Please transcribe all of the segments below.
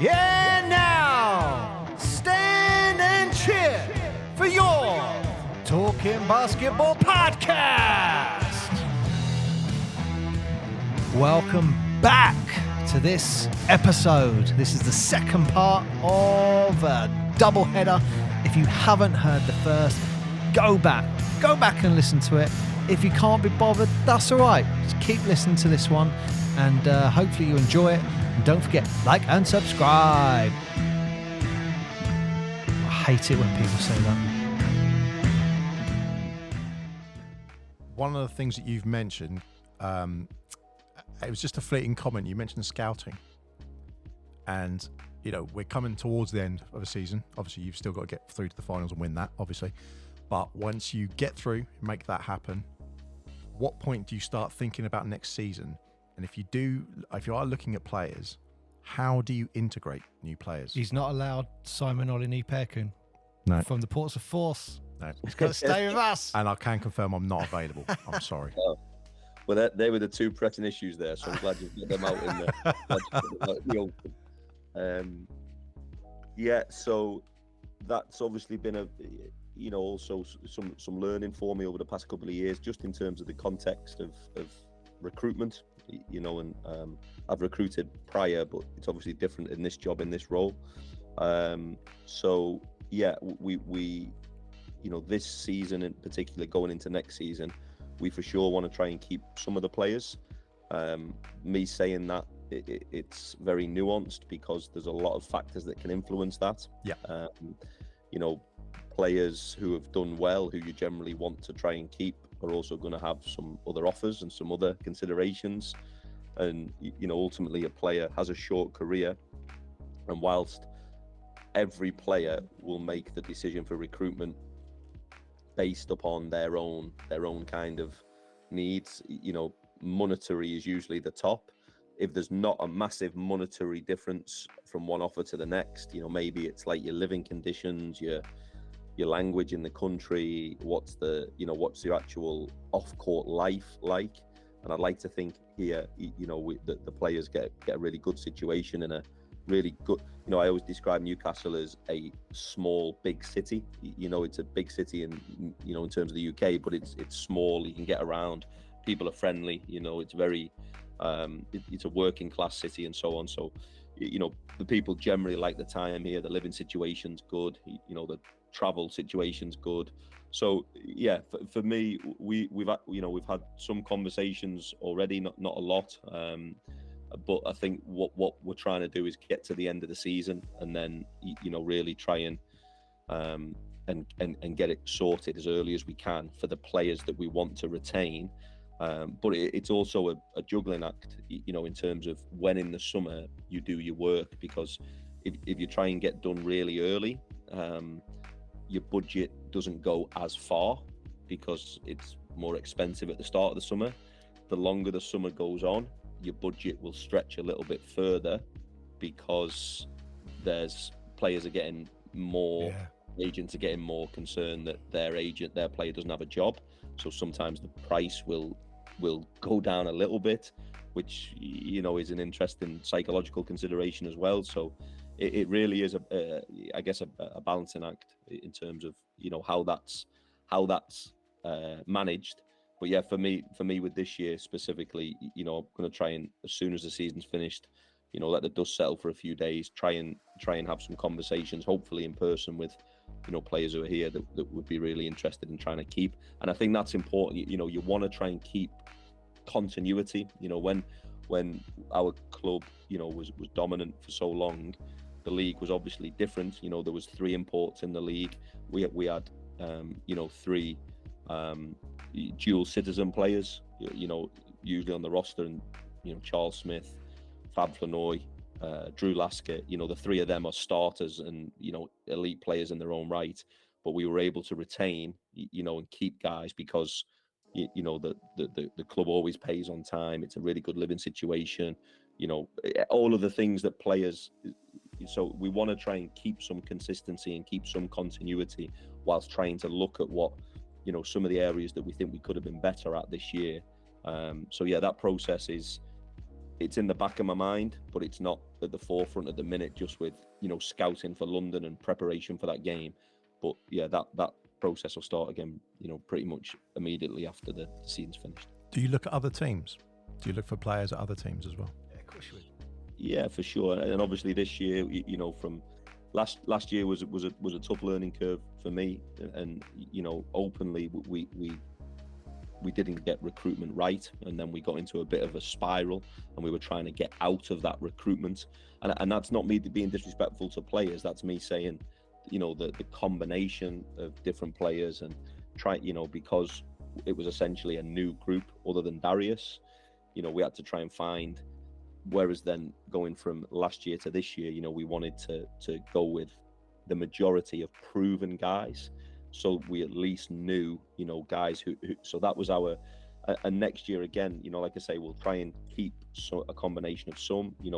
Yeah, now stand and cheer for your Talking Basketball podcast. Welcome back to this episode. This is the second part of a double header. If you haven't heard the first, go back and listen to it. If you can't be bothered, that's all right. Just keep listening to this one, and hopefully you enjoy it. And don't forget, like and subscribe. I hate it when people say that. One of the things that you've mentioned, it was just a fleeting comment. You mentioned scouting, and we're coming towards the end of the season. Obviously, you've still got to get through to the finals and win that, obviously. But once you get through, make that happen, what point do you start thinking about next season? And if you are looking at players, how do you integrate new players? He's not allowed Simon Oliniyi-Perkun from the Portsmouth Force. No. He's got to stay with us. And I can confirm I'm not available. I'm sorry. Well, they were the two pressing issues there, so I'm glad you put them out in the open. Yeah, so that's obviously been also some learning for me over the past couple of years, just in terms of the context of recruitment, and I've recruited prior, but it's obviously different in this job, in this role. So yeah, we this season in particular, going into next season, we for sure want to try and keep some of the players. Me saying that, it's very nuanced because there's a lot of factors that can influence that. Yeah. Players who have done well, who you generally want to try and keep, are also going to have some other offers and some other considerations. And ultimately a player has a short career, and whilst every player will make the decision for recruitment based upon their own kind of needs, monetary is usually the top. If there's not a massive monetary difference from one offer to the next, maybe it's like your living conditions, your language in the country, what's your actual off-court life like. And I'd like to think here, that the players get a really good situation in a really good, I always describe Newcastle as a small, big city. It's a big city in terms of the UK, but it's small. You can get around. People are friendly. It's very, it's a working class city and so on. So, the people generally like the time here. The living situation's good. The travel situation's good. So yeah, for me, we've had some conversations already, not a lot. But I think what we're trying to do is get to the end of the season and then really try and get it sorted as early as we can for the players that we want to retain. But it's also a juggling act, in terms of when in the summer you do your work, because if you try and get done really early, your budget doesn't go as far because it's more expensive at the start of the summer. The longer the summer goes on, your budget will stretch a little bit further because players are getting more, agents are getting more concerned that their player doesn't have a job. So sometimes the price will go down a little bit, which is an interesting psychological consideration as well. So it really is a balancing act in terms of how that's managed. But yeah, for me with this year specifically, I'm going to try and, as soon as the season's finished, let the dust settle for a few days, try and have some conversations, hopefully in person, with players who are here that would be really interested in trying to keep. And I think that's important. You want to try and keep continuity. When our club was dominant for so long, the league was obviously different. There was 3 imports in the league. We had 3 dual citizen players, usually on the roster, and Charles Smith, Fab Flanoy, Drew Lasker. The 3 of them are starters and elite players in their own right. But we were able to retain, and keep guys because the club always pays on time. It's a really good living situation. All of the things that players. So we want to try and keep some consistency and keep some continuity whilst trying to look at what, some of the areas that we think we could have been better at this year. So yeah, that process is it's in the back of my mind, but it's not at the forefront at the minute, just with, scouting for London and preparation for that game. But yeah, that process will start again, pretty much immediately after the season's finished. Do you look at other teams? Do you look for players at other teams as well? Yeah, of course you would. Yeah, for sure. And obviously this year, from last year was a tough learning curve for me, and openly we didn't get recruitment right, and then we got into a bit of a spiral, and we were trying to get out of that recruitment, and that's not me being disrespectful to players. That's me saying, the combination of different players, and because it was essentially a new group other than Darius, we had to try and find. Whereas then going from last year to this year, we wanted to go with the majority of proven guys, so we at least knew, guys who so that was our. And next year again, like I say, we'll try and keep a combination of some. We've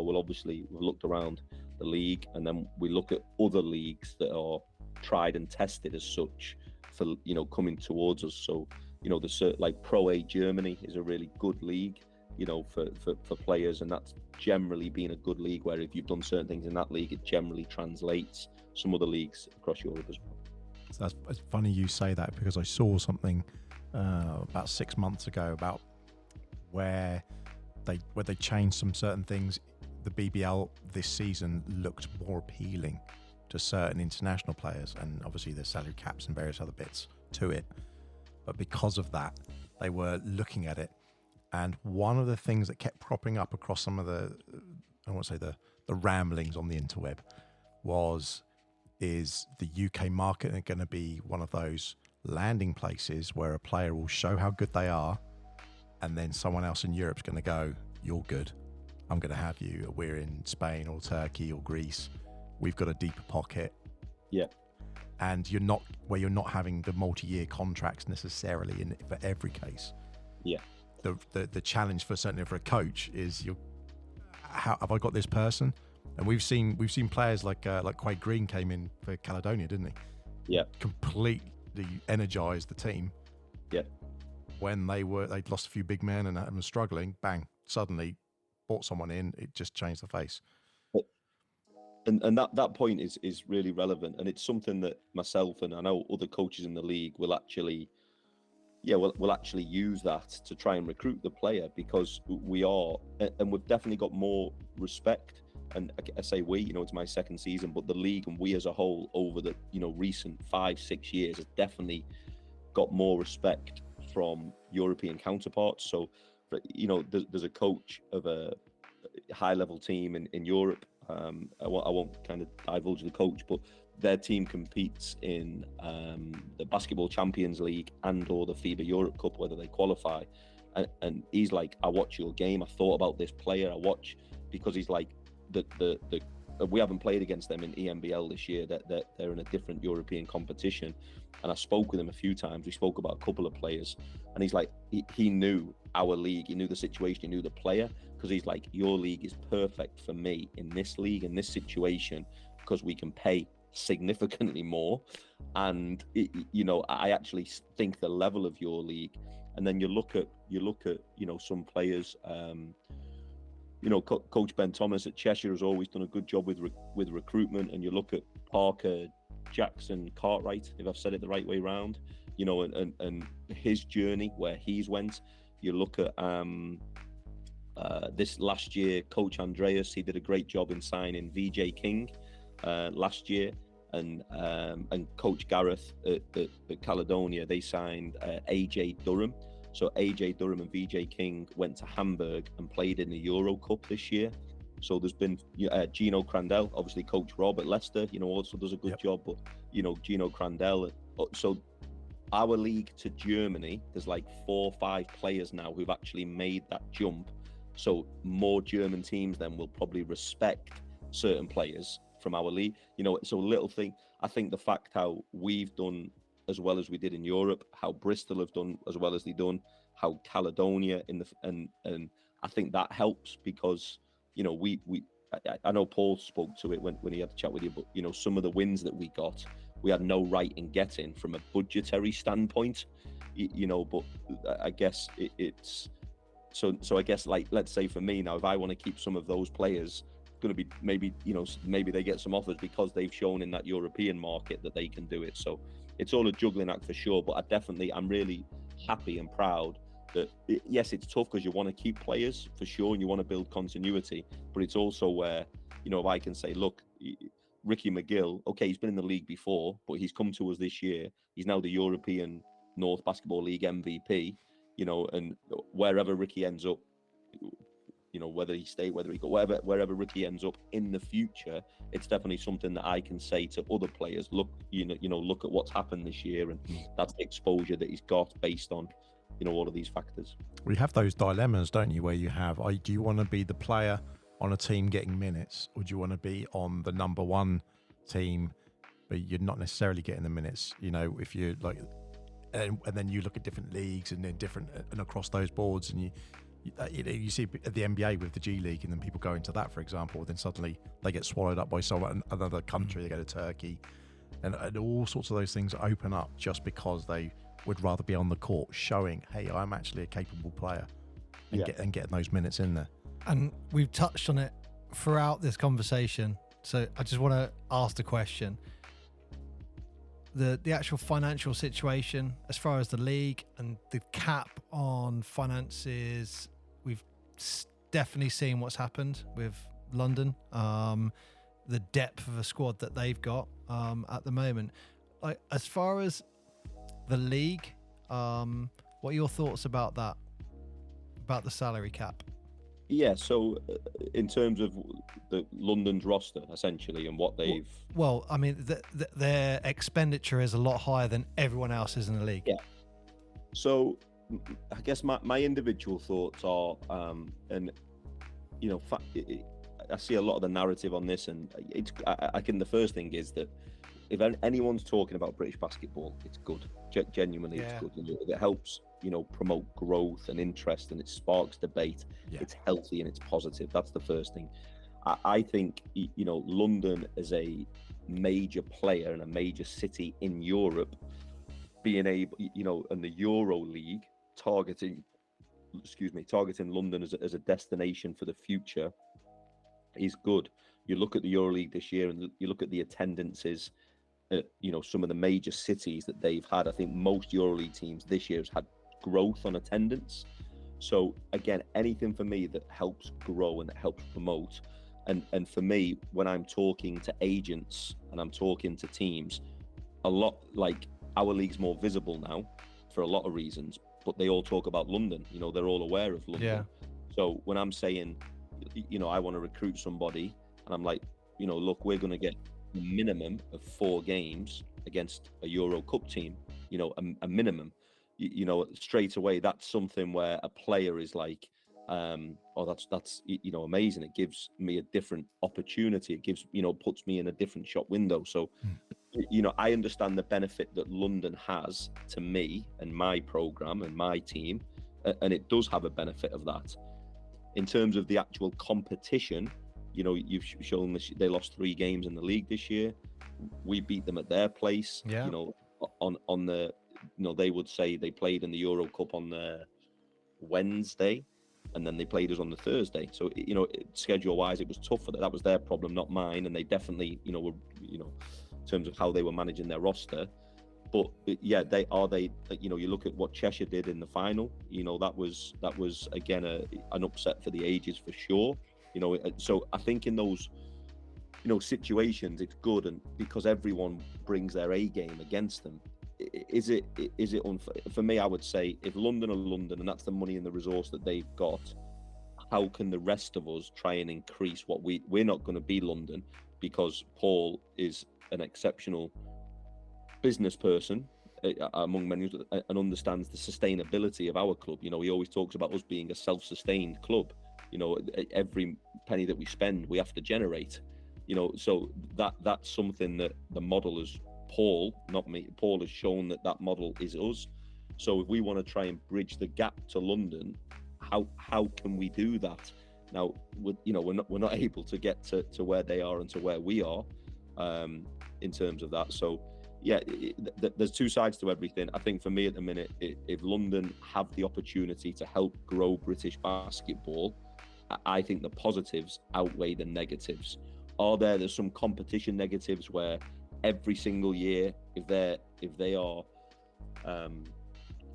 looked around the league, and then we look at other leagues that are tried and tested as such for coming towards us. So the like Pro A Germany is a really good league, for players, and that's generally been a good league where if you've done certain things in that league, it generally translates some other leagues across Europe as well. So it's funny you say that, because I saw something about 6 months ago about where they changed some certain things. The BBL this season looked more appealing to certain international players, and obviously there's salary caps and various other bits to it. But because of that, they were looking at it. And one of the things that kept propping up across some of the, I won't say the ramblings on the interweb, is the UK market going to be one of those landing places where a player will show how good they are, and then someone else in Europe's going to go, "You're good, I'm going to have you. We're in Spain or Turkey or Greece. We've got a deeper pocket." Yeah. And you're not having the multi-year contracts necessarily for every case. Yeah. The challenge certainly for a coach is, how have I got this person? And we've seen players like Quade Green came in for Caledonia, didn't he? Yeah. Completely energized the team. Yeah. When they'd lost a few big men and were struggling, bang, suddenly brought someone in, it just changed the face. And that point is really relevant, and it's something that myself and I know other coaches in the league will actually use that to try and recruit the player, because we've definitely got more respect. And I say we, it's my second season, but the league and we as a whole over the recent 5-6 years has definitely got more respect from European counterparts. So there's a coach of a high level team in Europe. I won't kind of divulge the coach, but their team competes in the Basketball Champions League and or the FIBA Europe Cup, whether they qualify. And he's like, I watch your game. I thought about this player. Because he's like, we haven't played against them in EMBL this year. That they're in a different European competition. And I spoke with him a few times. We spoke about a couple of players, and he's like, he knew our league. He knew the situation. He knew the player, because he's like, your league is perfect for me in this league, in this situation, because we can pay significantly more. And I actually think the level of your league, and then you look at some players. Coach Ben Thomas at Cheshire has always done a good job with recruitment, and you look at Parker Jackson Cartwright, if I've said it the right way round, and his journey where he's went. You look at this last year, Coach Andreas, he did a great job in signing VJ King last year, and Coach Gareth at Caledonia, they signed AJ Durham. So AJ Durham and VJ King went to Hamburg and played in the Euro Cup this year. So there's been Gino Crandell, obviously Coach Rob at Leicester, also does a good job, but Gino Crandell. So our league to Germany, there's like 4 or 5 players now who've actually made that jump. So more German teams then will probably respect certain players from our league. So a little thing, I think the fact how we've done as well as we did in Europe, how Bristol have done as well as they done, how Caledonia and I think that helps, because I know Paul spoke to it when he had to chat with you, but some of the wins that we got, we had no right in getting from a budgetary standpoint, but I guess it's So I guess, like, let's say for me now, if I want to keep some of those players, going to be maybe they get some offers because they've shown in that European market that they can do it. So it's all a juggling act for sure. But I'm really happy and proud that yes, it's tough because you want to keep players for sure and you want to build continuity. But it's also where, if I can say, look, Ricky McGill, okay, he's been in the league before, but he's come to us this year. He's now the European North Basketball League MVP. And wherever Ricky ends up, whether he stay, whether he go, wherever Ricky ends up in the future, it's definitely something that I can say to other players. Look, look at what's happened this year, and that's the exposure that he's got based on, all of these factors. We have those dilemmas, don't you? Where you have, do you want to be the player on a team getting minutes, or do you want to be on the number one team, but you're not necessarily getting the minutes? If you're like, and then you look at different leagues and then and across those boards, and you see at the NBA with the G League, and then people go into that, for example, then suddenly they get swallowed up by another country. They go to Turkey, and all sorts of those things open up just because they would rather be on the court showing, hey, I'm actually a capable player, and getting those minutes in there. And we've touched on it throughout this conversation, so I just want to ask the question. The actual financial situation as far as the league and the cap on finances, we've definitely seen what's happened with London, the depth of a squad that they've got at the moment. Like, as far as the league, what are your thoughts about that, about the salary cap? Yeah, so in terms of the London's roster, essentially, and what they've... Well, I mean, their expenditure is a lot higher than everyone else's in the league. Yeah. So I guess my individual thoughts are, and, I see a lot of the narrative on this, and the first thing is that if anyone's talking about British basketball, it's good. Genuinely, it's good. It helps, promote growth and interest, and it sparks debate. Yeah. It's healthy and it's positive. That's the first thing. I think, London as a major player and a major city in Europe, being able, in the Euro League, targeting London as a destination for the future is good. You look at the Euro League this year and you look at the attendances, some of the major cities that they've had. I think most EuroLeague teams this year has had growth on attendance. So again, anything for me that helps grow and that helps promote. And for me, when I'm talking to agents and I'm talking to teams, a lot, like, our league's more visible now for a lot of reasons, but they all talk about London. They're all aware of London. Yeah. So when I'm saying, I want to recruit somebody, and I'm like, look, we're going to get a minimum of 4 games against a Euro Cup team, a minimum. Straight away, that's something where a player is like, that's amazing. It gives me a different opportunity. It gives, puts me in a different shop window. So, I understand the benefit that London has to me and my program and my team, and it does have a benefit of that. In terms of the actual competition, you've shown this, they lost 3 games in the league this year. We beat them at their place. Yeah. On the, they would say they played in the Euro Cup on the Wednesday, and then they played us on the Thursday. So, schedule wise, it was tough for them. That was their problem, not mine. And they definitely, were, in terms of how they were managing their roster. But yeah, you look at what Cheshire did in the final, that was again, an upset for the ages for sure. So I think in those, situations, it's good. And because everyone brings their A game against them, is it unfair? For me, I would say if London are London and that's the money and the resource that they've got, how can the rest of us try and increase what we're not going to be London, because Paul is an exceptional business person among many, and understands the sustainability of our club. He always talks about us being a self-sustained club. Every penny that we spend, we have to generate. So that's something that the model is Paul, not me. Paul has shown that model is us. So if we want to try and bridge the gap to London, how can we do that? Now, we're not able to get to where they are and to where we are in terms of that. So there's two sides to everything. I think for me at the minute, if London have the opportunity to help grow British basketball, I think the positives outweigh the negatives. There's some competition negatives where every single year, if they are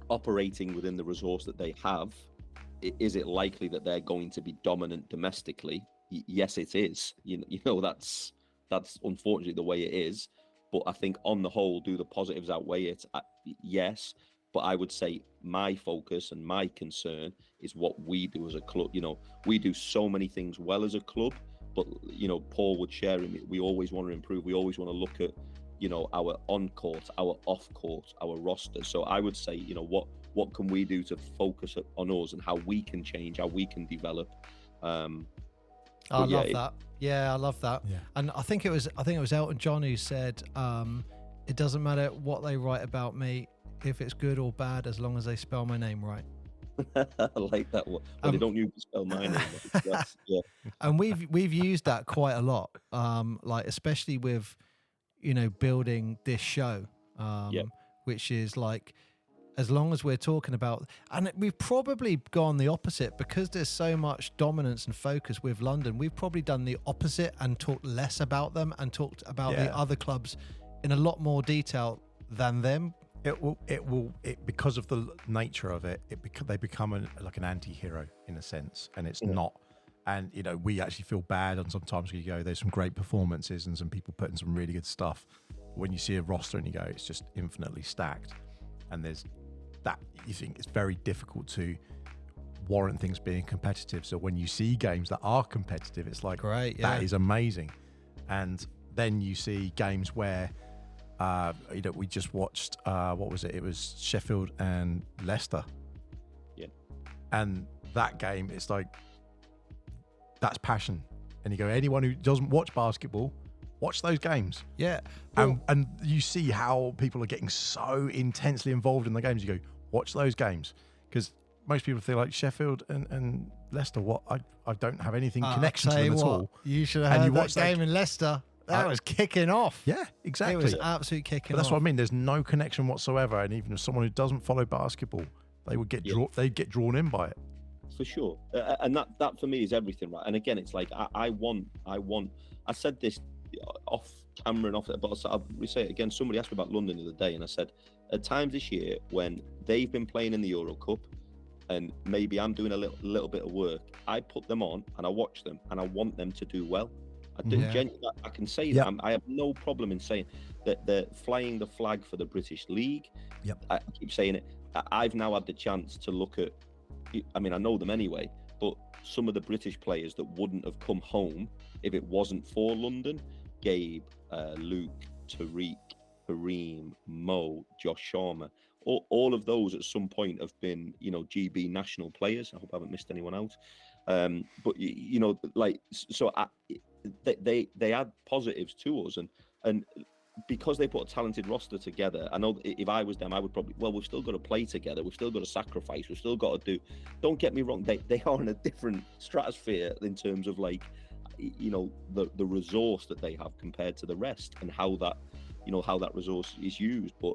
operating within the resource that they have, is it likely that they're going to be dominant domestically? Yes, it is. You know, that's unfortunately the way it is. But I think on the whole, do the positives outweigh it? Yes. But I would say my focus and my concern is what we do as a club. You know, we do so many things well as a club, but, you know, Paul would share in it. We always want to improve. We always want to look at, you know, our on-court, our off-court, our roster. So I would say, you know, what can we do to focus on us and how we can change, how we can develop. I love that. Yeah, I love that. Yeah. And I think it was Elton John who said, it doesn't matter what they write about me, if it's good or bad, as long as they spell my name right. I like that one. Well, they don't usually spell my name. Yeah. And we've used that quite a lot, like especially with, you know, building this show, which is like, as long as we're talking about, and we've probably gone the opposite because there's so much dominance and focus with London. We've probably done the opposite and talked less about them and talked about the other clubs in a lot more detail than them. It will because of the nature of it. They become like an anti-hero in a sense, and it's not. And, you know, we actually feel bad, and sometimes we go, there's some great performances and some people putting some really good stuff. When you see a roster and you go, it's just infinitely stacked, and there's that, you think it's very difficult to warrant things being competitive. So when you see games that are competitive, it's like, great, that is amazing. And then you see games where, you know, we just watched, what was it? It was Sheffield and Leicester. Yeah. And that game, it's like, that's passion. And you go, anyone who doesn't watch basketball, watch those games. Yeah. Well, and you see how people are getting so intensely involved in the games. You go, watch those games. Because most people feel like Sheffield and Leicester, I don't have anything connection to them at all. You should have heard that game in Leicester. That was kicking off. Yeah, exactly. It was absolute kicking off. But that's what I mean. There's no connection whatsoever. And even if someone who doesn't follow basketball, they would they'd get drawn in by it. For sure. And that for me is everything, right? And again, it's like, I said this off camera and off, but I'll say it again. Somebody asked me about London the other day, and I said, at times this year when they've been playing in the Euro Cup, and maybe I'm doing a little bit of work, I put them on and I watch them, and I want them to do well. I can say that. I have no problem in saying that they're flying the flag for the British League. I keep saying it. I've now had the chance to look at, I mean, I know them anyway, but some of the British players that wouldn't have come home if it wasn't for London, Gabe, Luke, Tariq, Kareem, Mo, Josh Sharma, all of those at some point have been, you know, GB national players. I hope I haven't missed anyone out. But, you know, like, so they add positives to us, and because they put a talented roster together, I know if I was them, I would probably, well, we've still got to play together. We've still got to sacrifice. We've still got to do, don't get me wrong, they are in a different stratosphere in terms of, like, you know, the resource that they have compared to the rest, and how that, you know, how that resource is used. But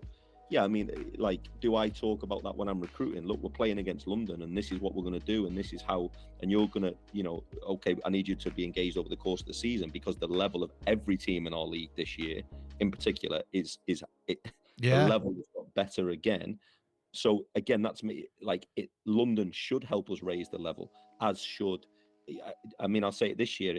yeah, I mean, like, do I talk about that when I'm recruiting? Look, we're playing against London, and this is what we're going to do, and this is how, and you're going to, you know, okay, I need you to be engaged over the course of the season, because the level of every team in our league this year, in particular, the level has got better again. So again, that's me. Like, London should help us raise the level, as should. I mean, I'll say it this year.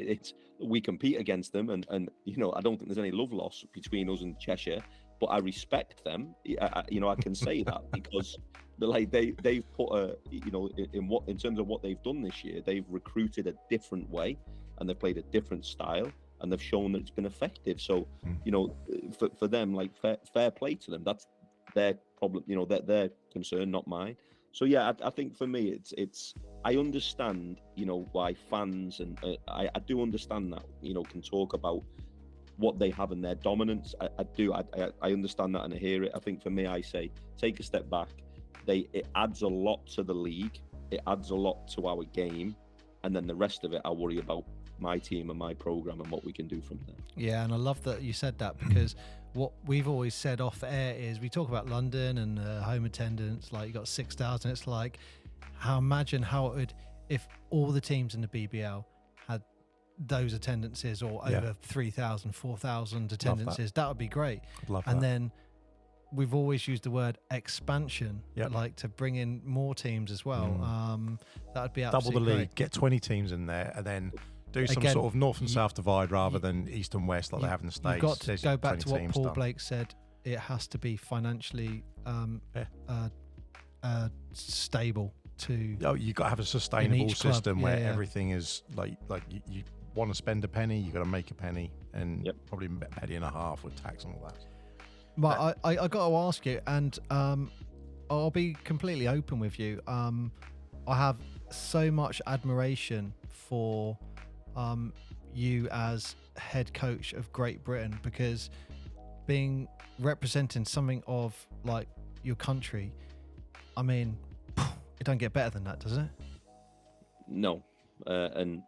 We compete against them, and you know, I don't think there's any love lost between us and Cheshire. But I respect them. You know, I can say that because they've put in terms of what they've done this year, they've recruited a different way, and they've played a different style, and they've shown that it's been effective. So, you know, for them, like, fair play to them. That's their problem. You know, their concern, not mine. So yeah, I think for me, it's I understand, you know, why fans and I do understand that, you know, can talk about what they have in their dominance. I understand that, and I hear it. I think for me, I say, take a step back. It adds a lot to the league. It adds a lot to our game, and then the rest of it, I worry about my team and my program and what we can do from there. Yeah, and I love that you said that, because what we've always said off air is we talk about London and home attendance, like you got 6,000. It's like, imagine how it would if all the teams in the BBL had those attendances, or over 3,000, 4,000 attendances. That would be great. Love and that. then we've always used the word expansion, like to bring in more teams as well. That would be absolutely double the league, great. get 20 teams in there, and then do some Again, sort of north and south divide rather than east and west like they have in the States. You've got to There's go back 20 to what teams Paul done. Blake said. It has to be financially stable to. Oh, you got to have a sustainable each club. system where Yeah. everything is like you want to spend a penny, you got to make a penny, and probably a penny and a half with tax and all that. But I got to ask you, and I'll be completely open with you. I have so much admiration for you as head coach of Great Britain, because representing something of like your country, I mean, it don't get better than that, does it? No. And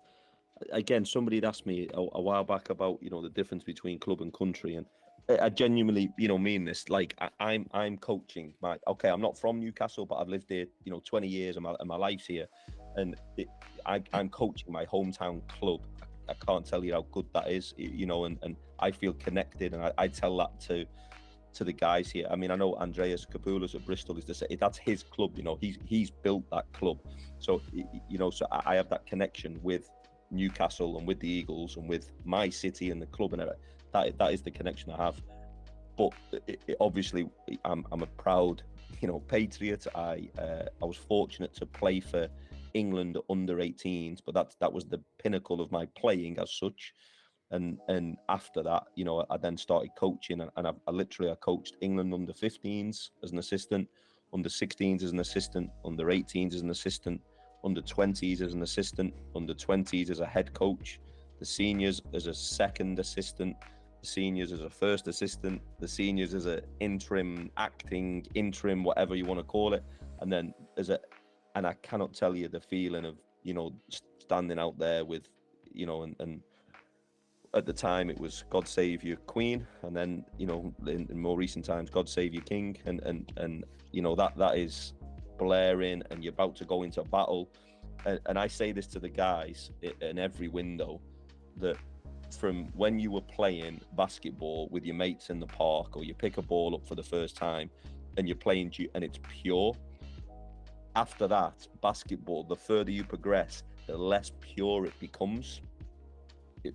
again, somebody had asked me a while back about, the difference between club and country, and I genuinely, mean this. Like I'm coaching I'm not from Newcastle, but I've lived here, 20 years, and my life's here, and I'm coaching my hometown club. I can't tell you how good that is, and I feel connected, and I tell that to the guys here. I mean, I know Andreas Kapoulas at Bristol is to say that's his club. He's built that club, so so I have that connection with Newcastle and with the Eagles and with my city and the club, and that is the connection I have. But obviously, I'm a proud patriot. I was fortunate to play for England under 18s, but that was the pinnacle of my playing as such. And after that, I then started coaching, and I coached England under 15s as an assistant, under 16s as an assistant, under 18s as an assistant, under 20s as an assistant, under 20s as a head coach, the seniors as a second assistant, the seniors as a first assistant, the seniors as a interim, whatever you want to call it, and then and I cannot tell you the feeling of standing out there with and at the time it was God Save Your Queen, and then in more recent times God Save Your King, and that is blaring, and you're about to go into battle, and I say this to the guys in every window, that from when you were playing basketball with your mates in the park, or you pick a ball up for the first time and you're playing and it's pure, after that, basketball, the further you progress, the less pure it becomes,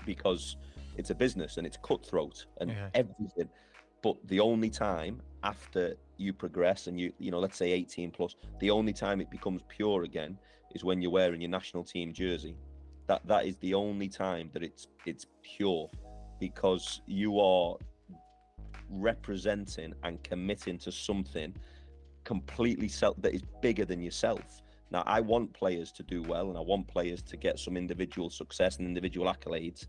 because it's a business and it's cutthroat and everything. But the only time after you progress and you let's say 18 plus, the only time it becomes pure again is when you're wearing your national team jersey. That is the only time that it's pure, because you are representing and committing to something completely that is bigger than yourself. Now, I want players to do well, and I want players to get some individual success and individual accolades,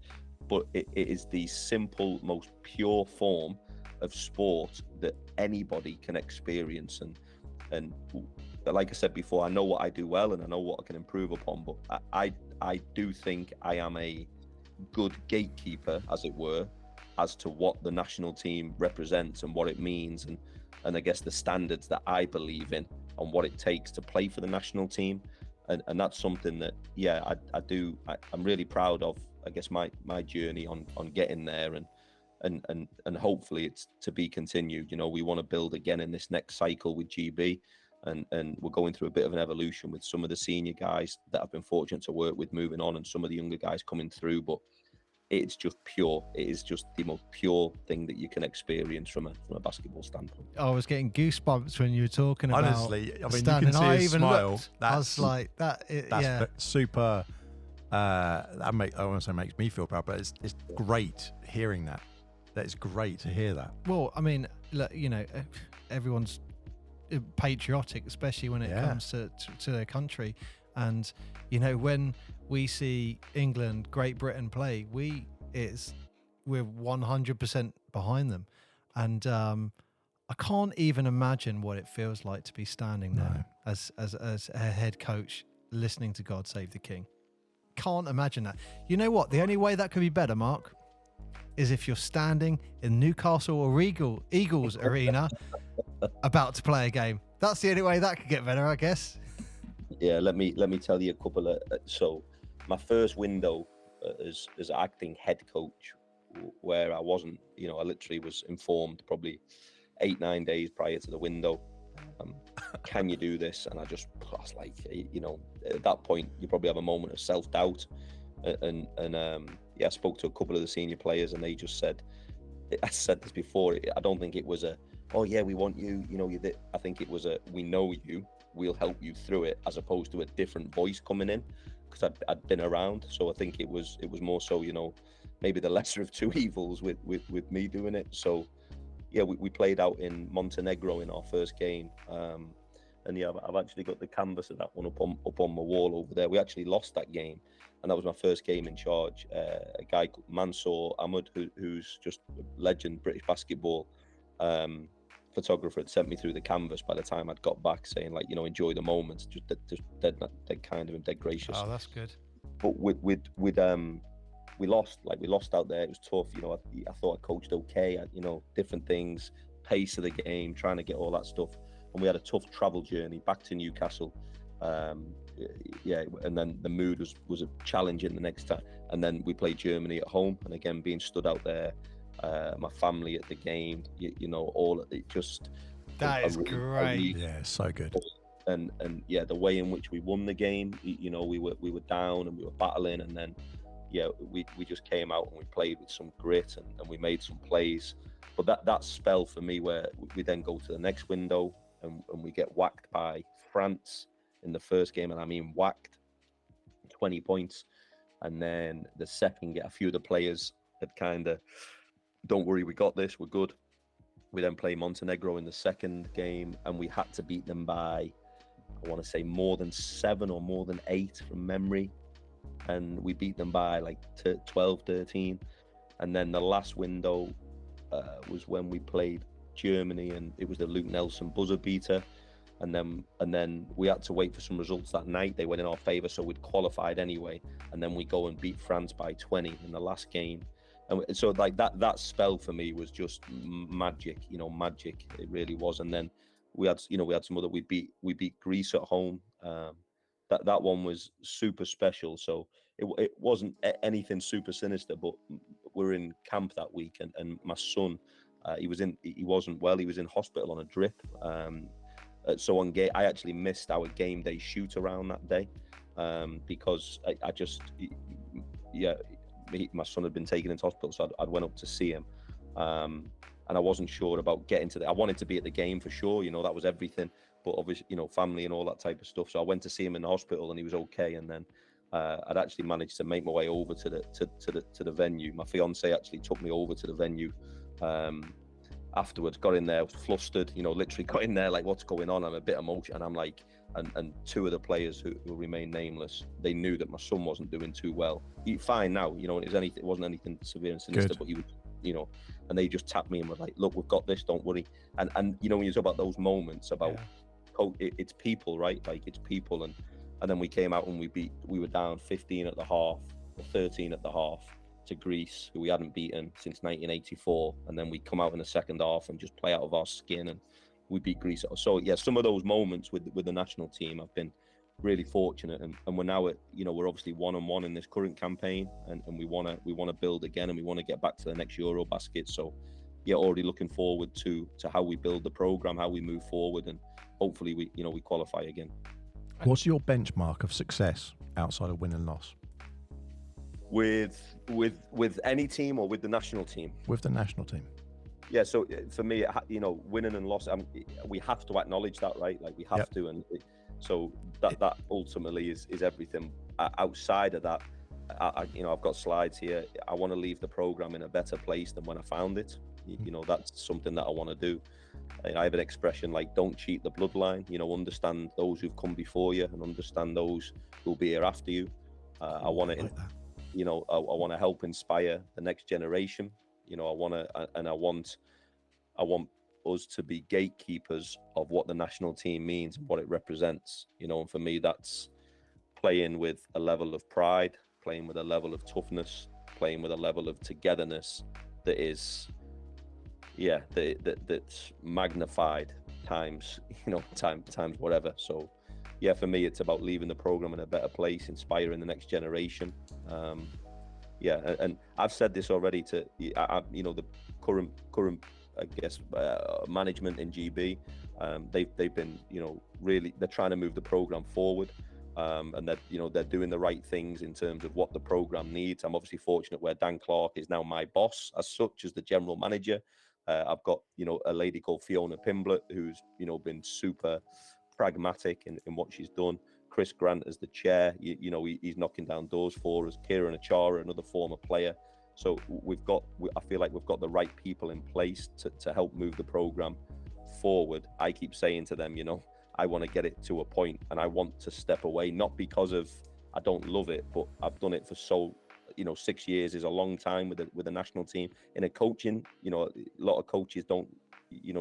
but it is the simple, most pure form of sport that anybody can experience. And like I said before, I know what I do well and I know what I can improve upon, but I do think I am a good gatekeeper, as it were, as to what the national team represents and what it means, and I guess the standards that I believe in and what it takes to play for the national team. And that's something that, I'm really proud of, I guess, my journey on getting there, and hopefully it's to be continued. We want to build again in this next cycle with GB, and we're going through a bit of an evolution with some of the senior guys that I've been fortunate to work with moving on, and some of the younger guys coming through, but it's just pure. It is just the most pure thing that you can experience from a basketball standpoint. I was getting goosebumps when you were talking about. Honestly, I mean, standing. you can see his smile. Looked, I was like, That's super. I want to say makes me feel proud, but it's great hearing that. That is great to hear that. Well, I mean, look, everyone's patriotic, especially when it comes to their country, and when we see England, Great Britain play, we're 100% behind them, and I can't even imagine what it feels like to be standing there as a head coach, listening to God Save the King. Can't imagine that. You know what? The only way that could be better, Mark, is if you're standing in Newcastle or Eagles arena about to play a game. That's the only way that could get better, I guess. Yeah, let me tell you a couple of. So, my first window as acting head coach, where I wasn't, I literally was informed probably 8-9 days prior to the window. Can you do this? And I was like, at that point, you probably have a moment of self-doubt. And I spoke to a couple of the senior players, and they just said, I said this before, I don't think it was oh yeah, we want you, I think it was we know you, we'll help you through it, as opposed to a different voice coming in, because I'd been around. So I think it was more so, maybe the lesser of two evils with me doing it. So yeah, we played out in Montenegro in our first game. And yeah, I've actually got the canvas of that one up on my wall over there. We actually lost that game, and that was my first game in charge. A guy called Mansour Ahmed, who's just a legend, British basketball photographer, had sent me through the canvas by the time I'd got back, saying like, enjoy the moments. Just dead kind of and dead gracious. Oh, that's good. But we lost out there. It was tough. I thought I coached okay. Different things, pace of the game, trying to get all that stuff. And we had a tough travel journey back to Newcastle. And then the mood was challenging the next time. And then we played Germany at home, and again being stood out there, my family at the game, all of it. Just that is great. Yeah, so good. And yeah, the way in which we won the game, we were down and we were battling, and then we just came out and we played with some grit, and we made some plays. But that spell for me, where we then go to the next window, and we get whacked by France in the first game, and I mean whacked, 20 points. And then the second, a few of the players had kind of, don't worry, we got this, we're good. We then play Montenegro in the second game, and we had to beat them by, I want to say, more than 7 or more than 8 from memory. And we beat them by like 12, 13. And then the last window was when we played Germany, and it was the Luke Nelson buzzer beater. And then we had to wait for some results that night. They went in our favour, so we'd qualified anyway. And then we go and beat France by 20 in the last game. And so like that spell for me was just magic, magic. It really was. And then we had some other. We beat Greece at home. That one was super special. So it wasn't anything super sinister, but we're in camp that week, and my son, he wasn't well. He was in hospital on a drip. So I actually missed our game day shoot around that day, because my son had been taken into hospital, so I went up to see him, and I wasn't sure about getting to I wanted to be at the game for sure, that was everything, but obviously, family and all that type of stuff. So I went to see him in the hospital, and he was okay. And then I'd actually managed to make my way over to the venue. My fiance actually took me over to the venue afterwards. Got in there, was flustered, literally got in there like, what's going on? I'm a bit emotional, and I'm like, and two of the players who remain nameless, they knew that my son wasn't doing too well. He's fine now, it wasn't anything severe and sinister. Good. But he was, and they just tapped me and were like, look, we've got this, don't worry. And when you talk about those moments about it's people, right? Like, it's people. And then we came out and we were down 15 at the half, 13 at the half to Greece, who we hadn't beaten since 1984. And then we come out in the second half and just play out of our skin, and we beat Greece. So yeah, some of those moments with the national team, I've been really fortunate, and we're now at, we're obviously 1-1 in this current campaign, and we want to build again, and we want to get back to the next Eurobasket. So yeah, already looking forward to how we build the program, how we move forward, and hopefully we qualify again. What's your benchmark of success outside of win and loss? With any team, or with the national team? With the national team. Yeah, so for me, winning and loss, we have to acknowledge that, right? Like, we have to, and so that ultimately is everything. Outside of that, I've got slides here. I want to leave the program in a better place than when I found it. That's something that I want to do. I have an expression like, don't cheat the bloodline. Understand those who've come before you, and understand those who'll be here after you. I want to, I want to help inspire the next generation. I want us to be gatekeepers of what the national team means and what it represents. And for me, that's playing with a level of pride, playing with a level of toughness, playing with a level of togetherness, that is, that's magnified times, times whatever. So yeah, for me, it's about leaving the program in a better place, inspiring the next generation. And I've said this already to the current I guess management in GB. They've been really, they're trying to move the program forward, and they're doing the right things in terms of what the program needs. I'm obviously fortunate where Dan Clark is now my boss as such, as the general manager. I've got a lady called Fiona Pimblett who's been super pragmatic in what she's done. Chris Grant as the chair, he's knocking down doors for us. Kieran Achara, another former player. So I feel like we've got the right people in place to help move the program forward. I keep saying to them, I want to get it to a point, and I want to step away, not because of I don't love it, but I've done it for 6 years is a long time with the national team. In a coaching, a lot of coaches don't,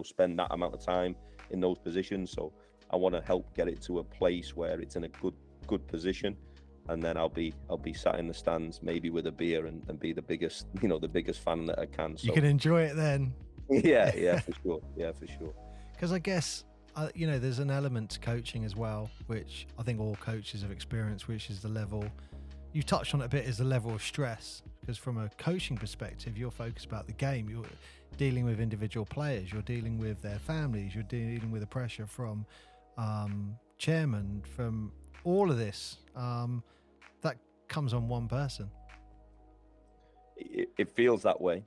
spend that amount of time in those positions. So I want to help get it to a place where it's in a good position, and then I'll be sat in the stands, maybe with a beer, and be the biggest fan that I can. So you can enjoy it then. Yeah, for sure. Yeah, for sure. Because I guess there's an element to coaching as well, which I think all coaches have experienced, which is the level. You touched on it a bit, is the level of stress. Because from a coaching perspective, you're focused about the game. You're dealing with individual players. You're dealing with their families. You're dealing with the pressure from chairman, from all of this. That comes on one person. It feels that way.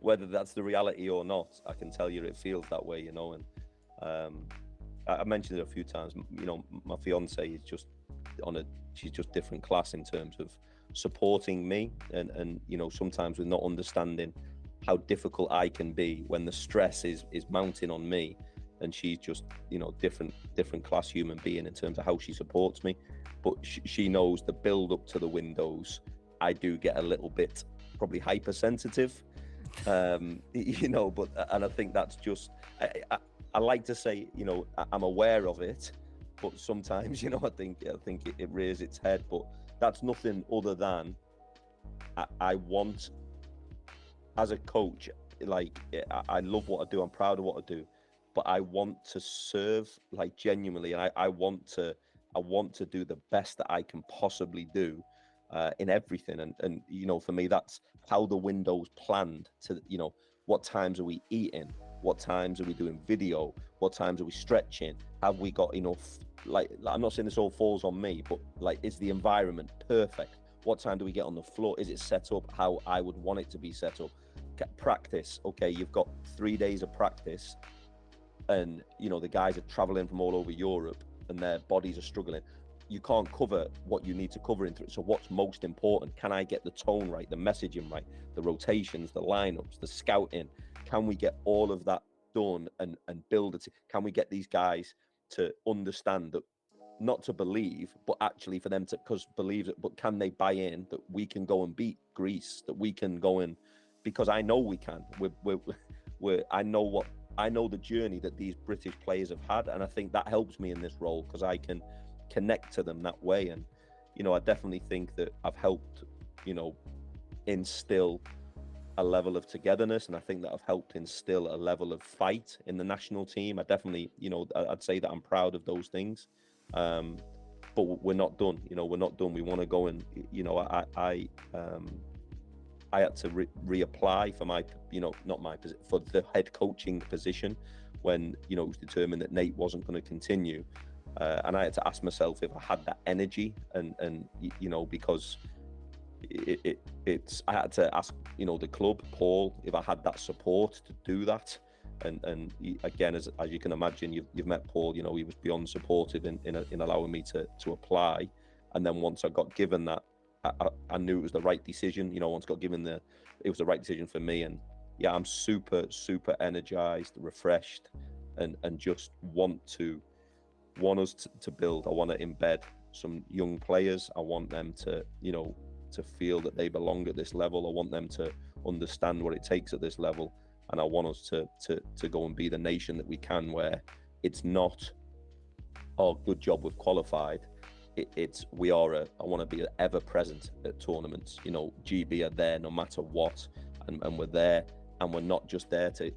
Whether that's the reality or not, I can tell you it feels that way, and I mentioned it a few times. My fiance is just she's just different class in terms of supporting me, and sometimes with not understanding how difficult I can be when the stress is mounting on me, and she's just different class human being in terms of how she supports me. But she knows the build up to the windows, I do get a little bit probably hypersensitive, but and I think that's just I like to say I'm aware of it, but sometimes I think it rears its head. But that's nothing other than I want, as a coach, like I love what I do, I'm proud of what I do, but I want to serve like genuinely, and I want to do the best that I can possibly do in everything. And for me, that's how the window's planned to, what times are we eating? What times are we doing video? What times are we stretching? Have we got enough, like I'm not saying this all falls on me, but like, is the environment perfect? What time do we get on the floor? Is it set up how I would want it to be set up? Practice. Okay, you've got 3 days of practice, and the guys are traveling from all over Europe and their bodies are struggling. You can't cover what you need to cover into it. So what's most important? Can I get the tone right, the messaging right, the rotations, the lineups, the scouting? Can we get all of that done and build it? Can we get these guys to understand that, not to believe, but actually for them to, because believe it, but can they buy in that we can go and beat Greece, that we can go and, because I know we can. I know the journey that these British players have had, and I think that helps me in this role because I can connect to them that way. And I definitely think that I've helped instill a level of togetherness, and I think that I've helped instill a level of fight in the national team. I definitely I'd say that I'm proud of those things, but we're not done. We're not done. We want to go and I had to reapply for my for the head coaching position when it was determined that Nate wasn't going to continue. And I had to ask myself if I had that energy, and because I had to ask the club, Paul, if I had that support to do that. And again, as you can imagine, you've met Paul. He was beyond supportive in allowing me to apply. And then once I got given that, I knew it was the right decision. Once I got given it was the right decision for me. And yeah, I'm super energized, refreshed, and just want us to build. I want to embed some young players. I want them to feel that they belong at this level. I want them to understand what it takes at this level, and I want us to go and be the nation that we can, where it's not, oh, good job we've qualified. I want to be ever present at tournaments. You know, GB are there no matter what, and we're there, and we're not just there to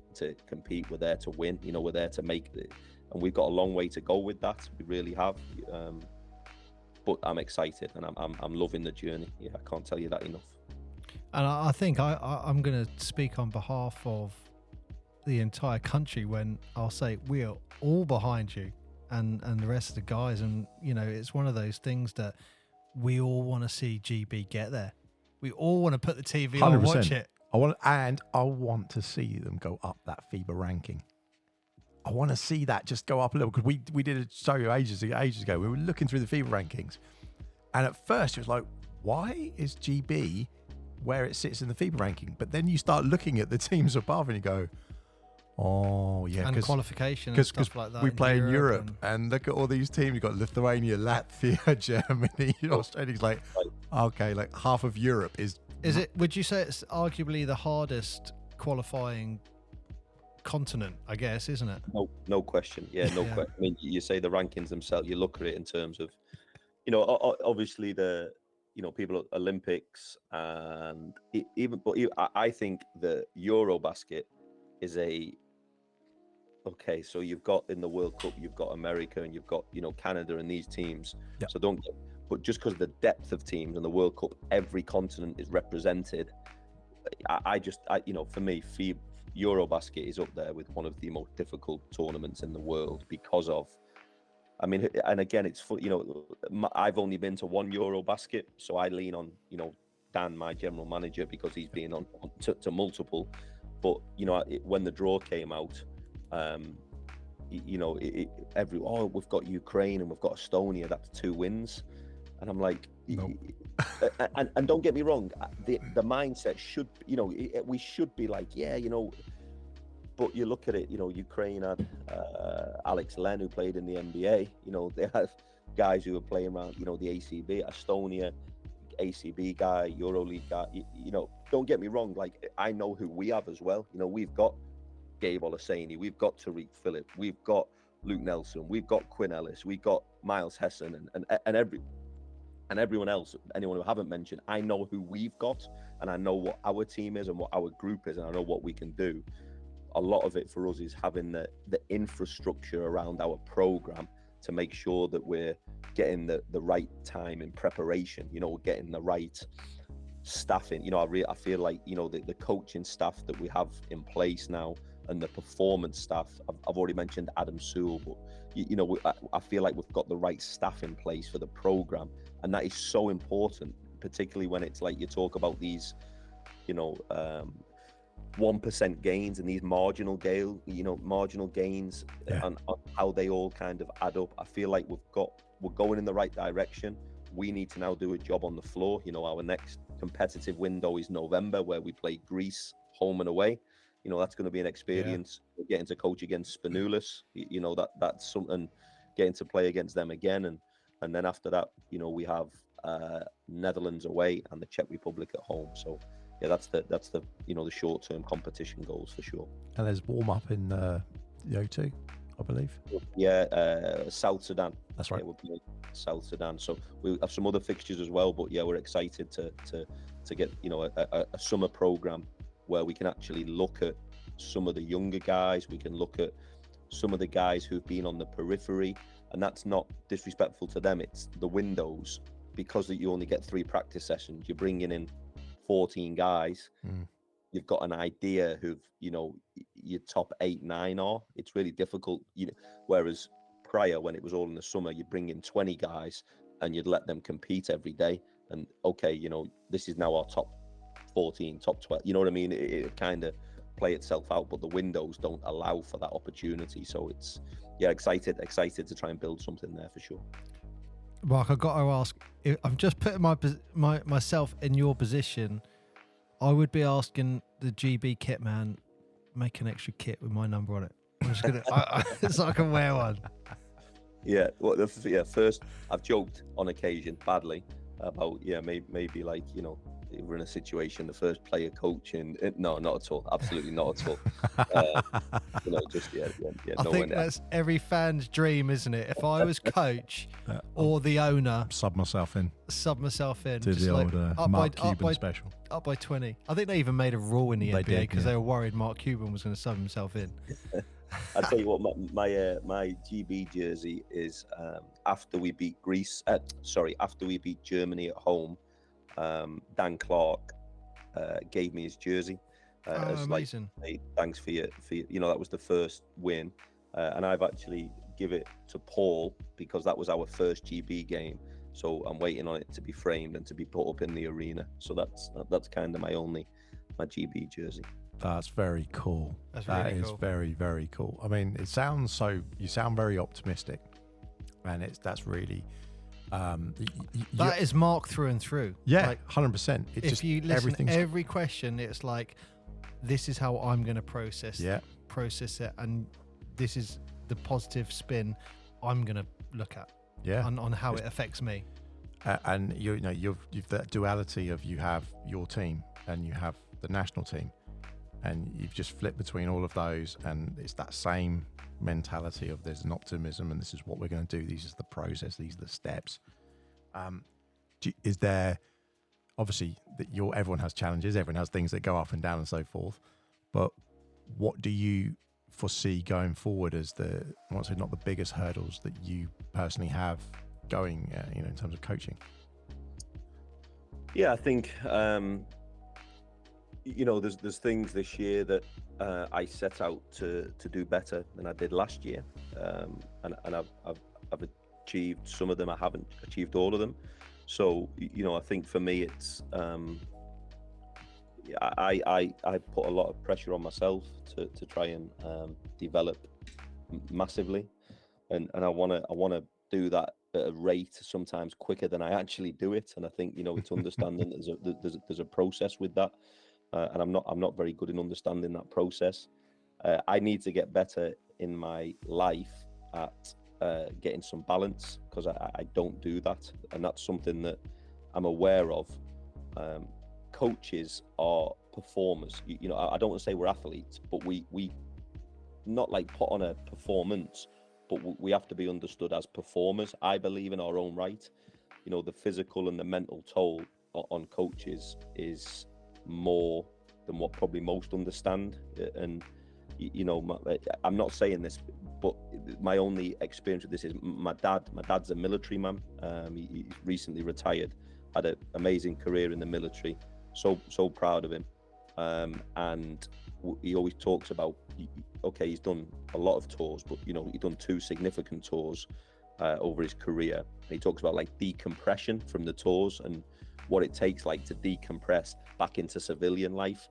compete. We're there to win. You know, we're there to make it, and we've got a long way to go with that. We really have. But I'm excited, and I'm loving the journey. Yeah, I can't tell you that enough. And I think I'm going to speak on behalf of the entire country when I'll say we are all behind you and the rest of the guys. And, you know, it's one of those things that we all want to see GB get there. We all want to put the TV on and watch it. I want to see them go up that FIBA ranking. I want to see that just go up a little, because we did a show ages ago. We were looking through the FIBA rankings, and at first it was like, why is GB where it sits in the FIBA ranking? But then you start looking at the teams above and you go, oh yeah, and qualification and stuff like that. We play in Europe and look at all these teams. You've got Lithuania, Latvia, Germany, Australia's like, okay, like half of Europe is it? Would you say it's arguably the hardest qualifying continent, I guess, isn't it? No question. Yeah, no question. I mean, you say the rankings themselves, you look at it in terms of, you know, obviously the, you know, people at Olympics, and I think the Eurobasket is okay, so you've got in the World Cup, you've got America, and you've got, you know, Canada and these teams. Yeah. So but just because of the depth of teams in the World Cup, every continent is represented. I you know, for me, Eurobasket is up there with one of the most difficult tournaments in the world because of, I mean, and again, it's you know, I've only been to one Eurobasket, so I lean on, you know, Dan, my general manager, because he's been on to multiple. But you know, when the draw came out, you know, we've got Ukraine and we've got Estonia. That's 2 wins, and I'm like, nope. and don't get me wrong, the mindset should, you know, we should be like, yeah, you know. But you look at it, you know, Ukraine had Alex Len, who played in the NBA. You know, they have guys who are playing around, you know, the ACB, Estonia, ACB guy, EuroLeague guy. You know, don't get me wrong, like, I know who we have as well. You know, we've got Gabe Olaseni, we've got Tariq Phillip, we've got Luke Nelson, we've got Quinn Ellis, we've got Miles Hessen, and everyone else, anyone who I haven't mentioned. I know who we've got, and I know what our team is and what our group is, and I know what we can do. A lot of it for us is having the infrastructure around our program to make sure that we're getting the right time in preparation, you know, getting the right staffing. You know, I feel like, you know, the coaching staff that we have in place now, and the performance staff, I've already mentioned Adam Sewell, but you know, I feel like we've got the right staff in place for the program, and that is so important, particularly when it's like you talk about these, you know, 1% gains and these marginal gains, and how they all kind of add up. I feel like we're going in the right direction. We need to now do a job on the floor. You know, our next competitive window is November, where we play Greece home and away. You know, that's going to be an experience. Yeah. Getting to coach against Spanoulis, you know, that's something. Getting to play against them again, and then after that, you know, we have Netherlands away and the Czech Republic at home. So yeah, that's the you know, the short-term competition goals for sure. And there's warm-up in the O2, I believe. Yeah, South Sudan. That's right. Yeah, we're playing South Sudan. So we have some other fixtures as well. But yeah, we're excited to get, you know, a summer program where we can actually look at some of the younger guys. We can look at some of the guys who've been on the periphery, and that's not disrespectful to them. It's the windows, because you only get 3 practice sessions. You're bringing in 14 guys. You've got an idea who've, you know, your top 8, 9 are. It's really difficult, you know. Whereas prior, when it was all in the summer, you bring in 20 guys and you'd let them compete every day. And okay, you know, this is now our top 14, top 12. You know what I mean? It kind of play itself out, but the windows don't allow for that opportunity. So it's, yeah, excited to try and build something there for sure. Mark, I've got to ask, I'm just putting myself in your position. I would be asking the GB kit man, make an extra kit with my number on it. I'm just gonna, so I can wear one. Yeah, well, first, I've joked on occasion badly, about maybe like, we're in a situation, the first player coaching. No, not at all. Absolutely not at all. Just I no think one. that's every fan's dream, isn't it? If I was coach or the owner, sub myself in to the just old up Mark by, Cuban special. up by 20. I think they even made a rule in the They NBA did, because yeah. they were worried Mark Cuban was going to sub himself in. I tell you what, my GB jersey is after we beat after we beat Germany at home. Dan Clark gave me his jersey as amazing. like, hey, thanks for your, that was the first win, and I've actually give it to Paul because that was our first GB game. So I'm waiting on it to be framed and to be put up in the arena. So that's kind of my GB jersey. That's very cool. That is cool. very, very cool. I mean, you sound very optimistic, and that's really that is Mark through and through. Yeah, like, 100%. If just you listen every question, it's like, this is how I'm going to process it, and this is the positive spin I'm going to look at on how it affects me. And you've that duality of you have your team and you have the national team, and you've just flipped between all of those, and it's that same mentality of there's an optimism and this is what we're going to do, these is the process, these are the steps. Is there, obviously that everyone has challenges, everyone has things that go up and down and so forth, but what do you foresee going forward as not the biggest hurdles that you personally have going in terms of coaching? I think there's things this year that I set out to do better than I did last year, and I've achieved some of them. I haven't achieved all of them. So I think for me it's I put a lot of pressure on myself to try and develop massively, and I want to do that at a rate sometimes quicker than I actually do it. And I think it's understanding there's a process with that. And I'm not very good in understanding that process. I need to get better in my life at getting some balance, because I don't do that, and that's something that I'm aware of. Coaches are performers. I don't want to say we're athletes, but we not like put on a performance, but we have to be understood as performers. I believe in our own right. The physical and the mental toll on coaches is more than what probably most understand. And I'm not saying this, but my only experience with this is my dad's a military man. He recently retired, had an amazing career in the military, so proud of him. And he always talks about, he's done a lot of tours, but he's done 2 significant tours over his career. And he talks about like decompression from the tours and what it takes like to decompress back into civilian life.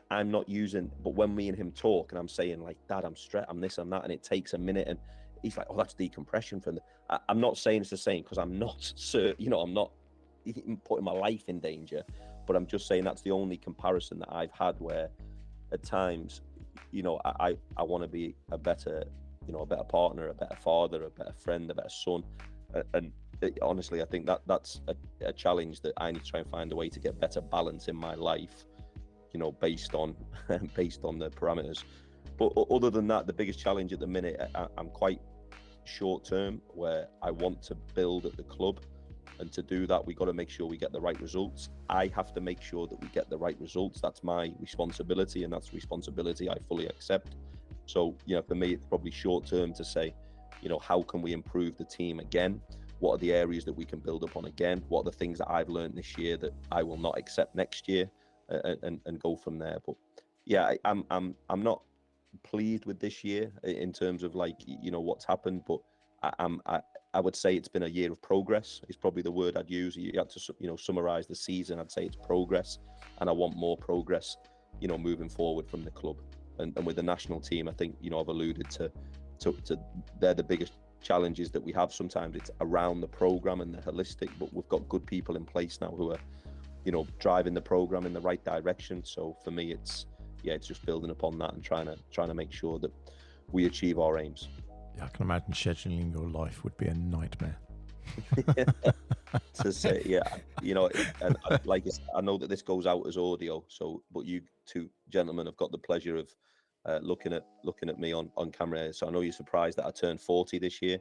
I'm not using, but when me and him talk and I'm saying like, Dad, I'm stressed, I'm this, I'm that, and it takes a minute, and he's like, oh, that's decompression from I'm not saying it's the same, because I'm not I'm not putting my life in danger, but I'm just saying that's the only comparison that I've had where at times, I want to be a better partner, a better father, a better friend, a better son, and honestly, I think that's a challenge that I need to try and find a way to get better balance in my life, based on the parameters. But other than that, the biggest challenge at the minute, I'm quite short term, where I want to build at the club, and to do that, we got to make sure we get the right results. I have to make sure that we get the right results. That's my responsibility, and that's responsibility I fully accept. So, for me, it's probably short term to say, how can we improve the team again? What are the areas that we can build upon again? What are the things that I've learned this year that I will not accept next year, and go from there. But yeah, I'm not pleased with this year in terms of like, what's happened, but I would say it's been a year of progress. Is probably the word I'd use. You had to summarize the season. I'd say it's progress, and I want more progress, moving forward from the club, and with the national team. I think I've alluded to they're the biggest challenges that we have. Sometimes it's around the program and the holistic, but we've got good people in place now who are driving the program in the right direction. So for me, it's just building upon that and trying to make sure that we achieve our aims. Yeah, I can imagine scheduling your life would be a nightmare. to say, yeah, you know, and like I know that this goes out as audio, so but you two gentlemen have got the pleasure of looking at me on camera, so I know you're surprised that I turned 40 this year.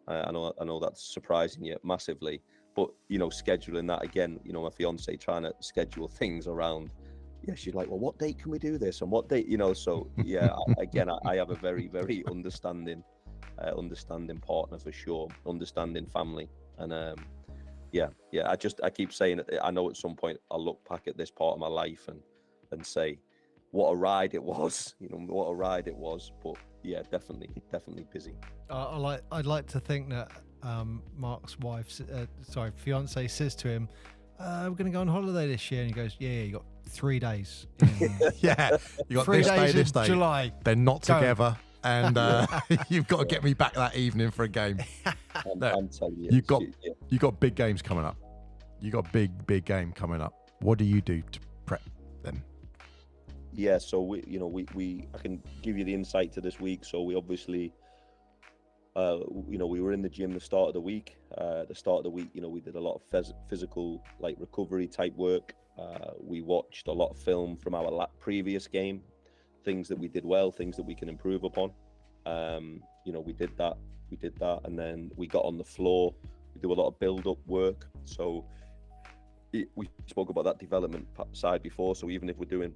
I know that's surprising you massively, but you know, scheduling that again, you know, my fiance trying to schedule things around. Yeah, she's like, well, what date can we do this? And what date, you know? So yeah, I have a very, very understanding partner for sure, understanding family, and yeah. I keep saying it. I know at some point I'll look back at this part of my life and say, what a ride it was, you know, what a ride it was. But yeah, definitely busy. I'd like to think that Mark's fiance says to him, we're going to go on holiday this year, and he goes, yeah, you got 3 days. Yeah, you got 3 this day, days this in day. July. They're not together, and you've got to get me back that evening for a game. I'm telling you, you got big games coming up. You got big game coming up. What do you do to prep them? Yeah, so we I can give you the insight to this week. So we obviously, you know, we were in the gym the start of the week. You know, we did a lot of physical, like, recovery type work. We watched a lot of film from our previous game, things that we did well, things that we can improve upon. You know, we did that, and then we got on the floor. We do a lot of build-up work. So we spoke about that development side before. So even if we're doing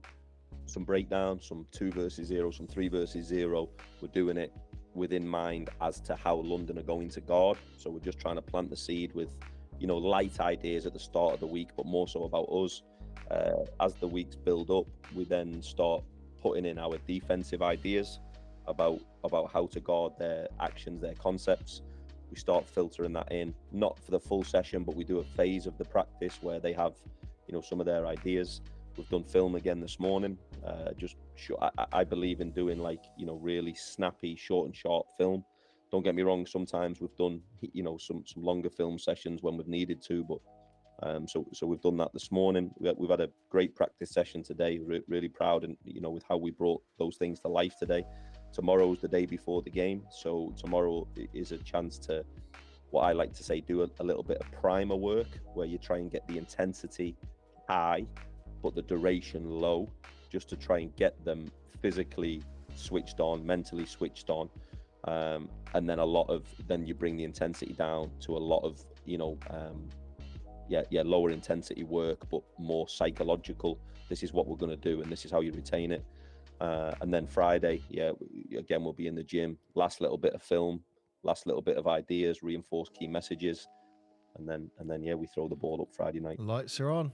some breakdown, some 2 versus 0, some 3 versus 0, we're doing it within mind as to how London are going to guard. So we're just trying to plant the seed with, you know, light ideas at the start of the week, but more so about us. As the weeks build up, we then start putting in our defensive ideas about how to guard their actions, their concepts. We start filtering that in, not for the full session, but we do a phase of the practice where they have, you know, some of their ideas. We've done film again this morning. I believe in doing, like, you know, really snappy, short and sharp film. Don't get me wrong, sometimes we've done, you know, some longer film sessions when we've needed to, but so we've done that this morning. We've had a great practice session today. Really proud, and you know, with how we brought those things to life today. Tomorrow's the day before the game, so tomorrow is a chance to, what I like to say, do a little bit of primer work, where you try and get the intensity high but the duration low, just to try and get them physically switched on, mentally switched on, and then then you bring the intensity down to a lot of, you know, lower intensity work, but more psychological. This is what we're going to do, and this is how you retain it. And then Friday, again, we'll be in the gym. Last little bit of film, last little bit of ideas, reinforce key messages, and then we throw the ball up Friday night. Lights are on.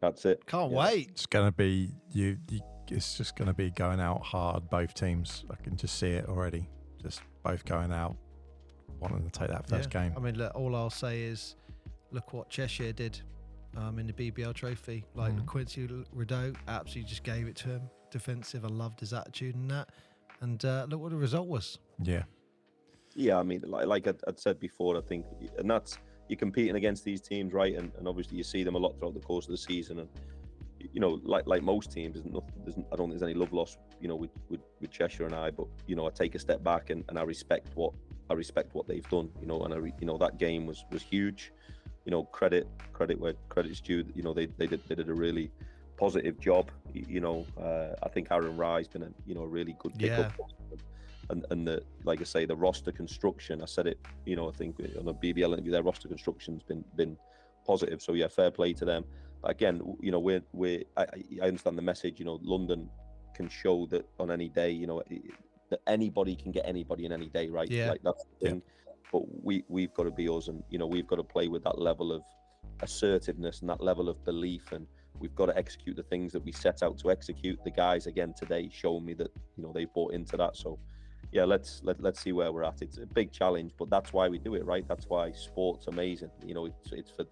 That's it. Can't wait. It's gonna be it's just gonna be going out hard. Both teams, I can just see it already. Just both going out, wanting to take that first game. I mean, look, all I'll say is, look what Cheshire did in the BBL trophy. Like Quincy Rideau absolutely just gave it to him. Defensive. I loved his attitude in that. And look what the result was. Yeah. I mean, like I'd said before, I think, and that's, you're competing against these teams, right? And obviously you see them a lot throughout the course of the season. And, you know, like most teams, I don't think there's any love lost, you know, with Cheshire and I. But, you know, I take a step back and I respect what they've done, you know. And you know, that game was huge. You know, credit where credit's due. You know, they did a really positive job. You know, I think Aaron Rye's been a really good pickup. And the, like I say, the roster construction, I said it, you know, I think on a BBL interview, their roster construction's been positive. So yeah, fair play to them. But again, you know, I understand the message. You know, London can show that on any day, you know, that anybody can get anybody in any day, right? Yeah. Like, that's the thing. But we've got to be us, and you know, we've got to play with that level of assertiveness and that level of belief, and we've got to execute the things that we set out to execute. The guys again today showed me that, you know, they bought into that. So yeah, let's see where we're at. It's a big challenge, but that's why we do it, right? That's why sport's amazing. You know, it's for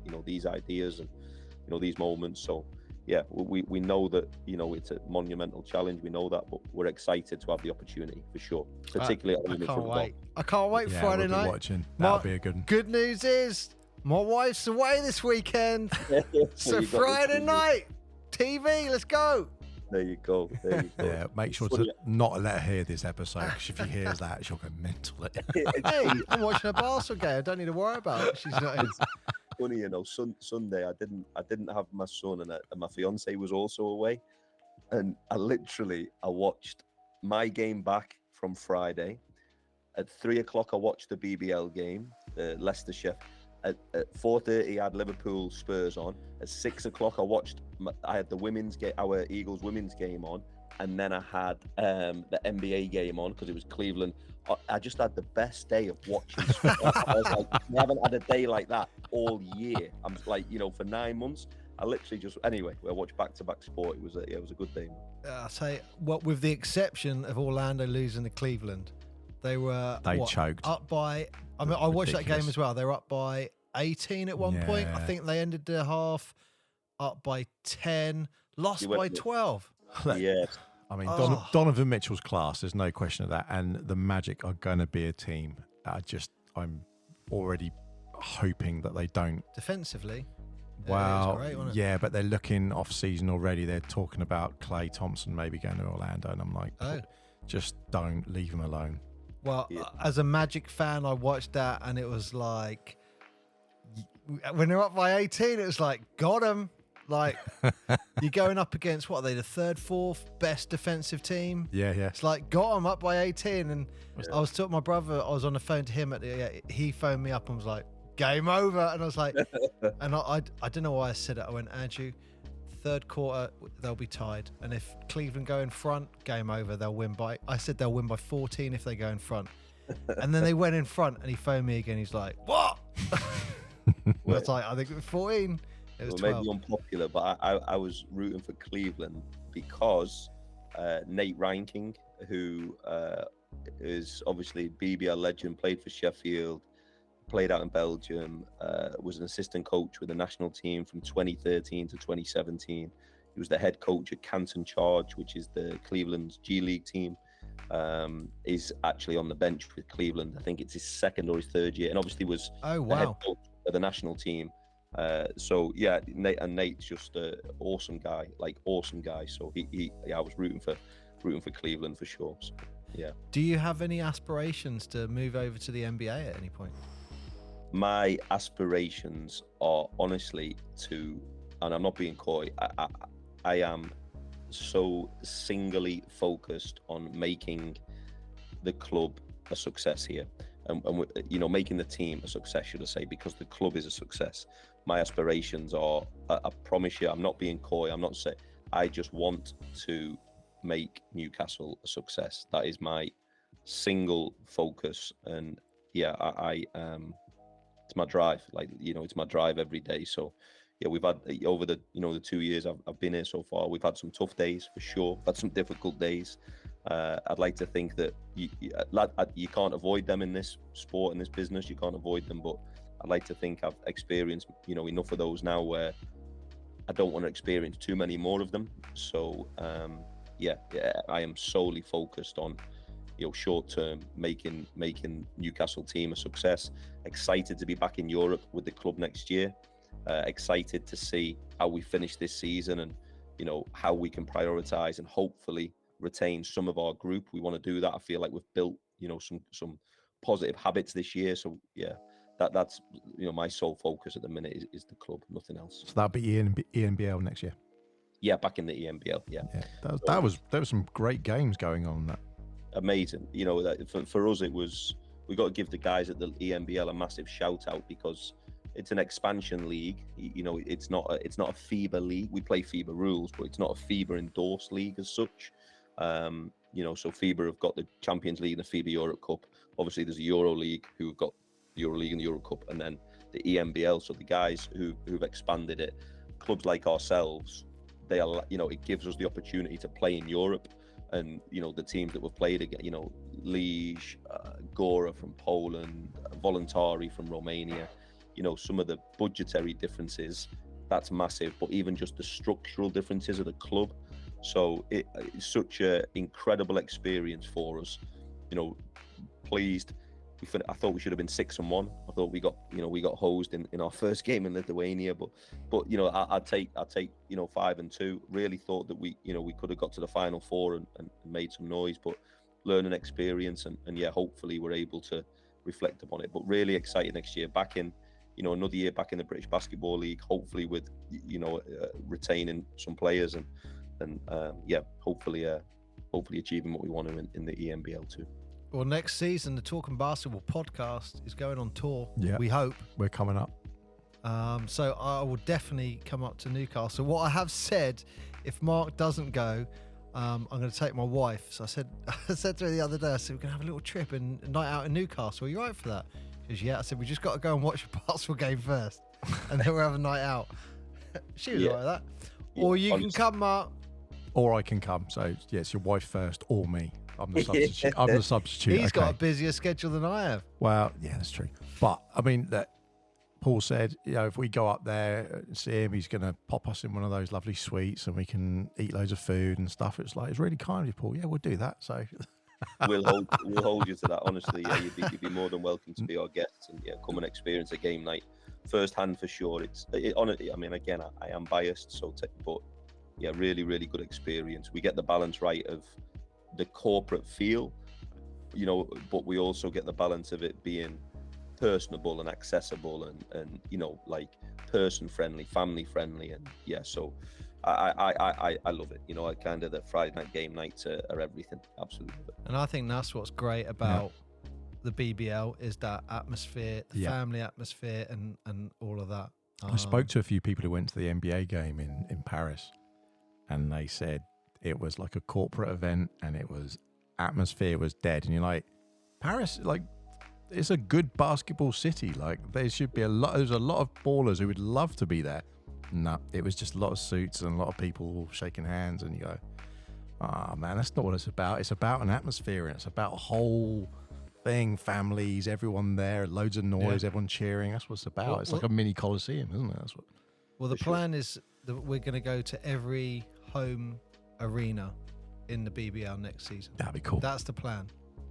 you know, these ideas and, you know, these moments. So yeah, we know that, you know, it's a monumental challenge. We know that, but we're excited to have the opportunity for sure. Particularly at home. I can't wait. Friday night. Watching. That'll be a good one. Good news is my wife's away this weekend. So Friday night, TV, let's go. There you go. There you go. Yeah, make sure to not let her hear this episode, because if she hears that, she'll go mental. Hey, I'm watching a basketball game. I don't need to worry about it. She's not. Funny, you know. Sunday, I didn't have my son, and my fiance was also away, and I watched my game back from Friday. At 3:00, I watched the BBL game, Leicester. At 4:30, I had Liverpool Spurs on. At 6:00, I had the women's game, our Eagles women's game on, and then I had the NBA game on because it was Cleveland. I just had the best day of watching sport. I was like, I haven't had a day like that all year. I'm like, for 9 months, I literally I watched back-to-back sport. It was a good day. I'll say, with the exception of Orlando losing to Cleveland, they choked up by. I mean, I watched that game as well. They were up by 18 at one point. I think they ended the half up by 10, lost by 12. Yeah. I mean, Donovan Mitchell's class, there's no question of that. And the Magic are going to be a team. I'm already hoping that they don't. Defensively. Wow. Great, wasn't it? Yeah, but they're looking off season already. They're talking about Klay Thompson maybe going to Orlando. And I'm like, just don't leave him alone. Well, as a Magic fan, I watched that and it was like, when they're up by 18, it was like, got him. Like, you're going up against, what are they, the third, fourth best defensive team? Yeah. It's like, got him up by 18. And I was talking to my brother, I was on the phone to him, he phoned me up and was like, game over. And I was like, and I don't know why I said it. I went, Andrew, third quarter, they'll be tied. And if Cleveland go in front, game over, they'll win by 14 if they go in front. And then they went in front and he phoned me again. He's like, what? I was like, I think it was 14. It was 12. Maybe unpopular, but I was rooting for Cleveland because Nate Reinking, who is obviously BBL legend, played for Sheffield, played out in Belgium, was an assistant coach with the national team from 2013 to 2017. He was the head coach at Canton Charge, which is the Cleveland's G League team. Is actually on the bench with Cleveland. I think it's his second or his third year, and obviously was the head coach of the national team. Nate's just an awesome guy. So I was rooting for Cleveland for sure. So, yeah. Do you have any aspirations to move over to the NBA at any point? My aspirations are honestly and I'm not being coy, I am so singly focused on making the club a success here, and making the team a success, should I say, because the club is a success. My aspirations are, I promise you, I'm not being coy, I'm not saying, I just want to make Newcastle a success. That is my single focus, and it's my drive. It's my drive every day. So yeah, we've had over the 2 years I've been here so far, we've had some tough days for sure. We've had some difficult days. I'd like to think that you can't avoid them in this sport, in this business. You can't avoid them, but I'd like to think I've experienced enough of those now where I don't want to experience too many more of them. So I am solely focused on short term making Newcastle team a success. Excited to be back in Europe with the club next year. Excited to see how we finish this season, and how we my and hopefully retain some of our group. We want to do that. I feel like we've built some positive habits this year. So yeah, that's my sole focus at the minute is the club, nothing else. So that'll be ENBL next year. Yeah, back in the ENBL. Yeah. There was some great games going on. That amazing. For us it was, we got to give the guys at the ENBL a massive shout out because it's an expansion league. It's not a FIBA league. We play FIBA rules, but it's not a FIBA endorsed league as such. So FIBA have got the Champions League and the FIBA Europe Cup. Obviously, there's a Euro League who've got the Euro League and the Euro Cup, and then the ENBL. So the guys who've expanded it, clubs like ourselves, they are, it gives us the opportunity to play in Europe, and the teams that we've played against, Liege, Gora from Poland, Voluntari from Romania. Some of the budgetary differences, that's massive, but even just the structural differences of the club. So it's such an incredible experience for us. Pleased I thought we should have been 6-1. I thought we got hosed in our first game in Lithuania, but I'd take 5-2. Really thought that we could have got to the final four and made some noise, but learning experience and hopefully we're able to reflect upon it. But really excited next year, back in another year back in the British Basketball League, hopefully with retaining some players and hopefully achieving what we want to in the EMBL too. Well, next season, the Talking Basketball podcast is going on tour. Yeah. We hope. We're coming up. So I will definitely come up to Newcastle. What I have said, if Mark doesn't go, I'm going to take my wife. So I said to her the other day, I said, we're going to have a little trip and a night out in Newcastle. Are you right for that? She goes, yeah. I said, we just got to go and watch a basketball game first, and then we'll have a night out. She was all right with that. Or you can come, Mark. Or I can come. So, yeah, it's your wife first or me. I'm the substitute. I'm the substitute. He's got a busier schedule than I have. Well, yeah, that's true. But, I mean, that Paul said, if we go up there and see him, he's going to pop us in one of those lovely suites and we can eat loads of food and stuff. It's really kind of you, Paul. Yeah, we'll do that. So we'll hold you to that. Honestly, yeah, you'd be more than welcome to be our guests and come and experience a game night firsthand for sure. Honestly, I mean, again, I am biased, but yeah, really, really good experience. We get the balance right of the corporate feel, but we also get the balance of it being personable and accessible and like person friendly, family friendly, and so I love it. I kind of the Friday night game nights are everything. Absolutely love it. And I think that's what's great about the BBL is that atmosphere, the family atmosphere, and all of that. I spoke to a few people who went to the NBA game in Paris, and they said it was like a corporate event and atmosphere was dead. And you're like, Paris, like, it's a good basketball city. Like, there's a lot of ballers who would love to be there. No, it was just a lot of suits and a lot of people shaking hands, and you go, man, that's not what it's about. It's about an atmosphere, and it's about a whole thing, families, everyone there, loads of noise, everyone cheering. That's what it's about. It's like a mini Coliseum, isn't it? That's what. Well, the plan is that we're going to go to every home arena in the BBL next season. That'd be cool. That's the plan.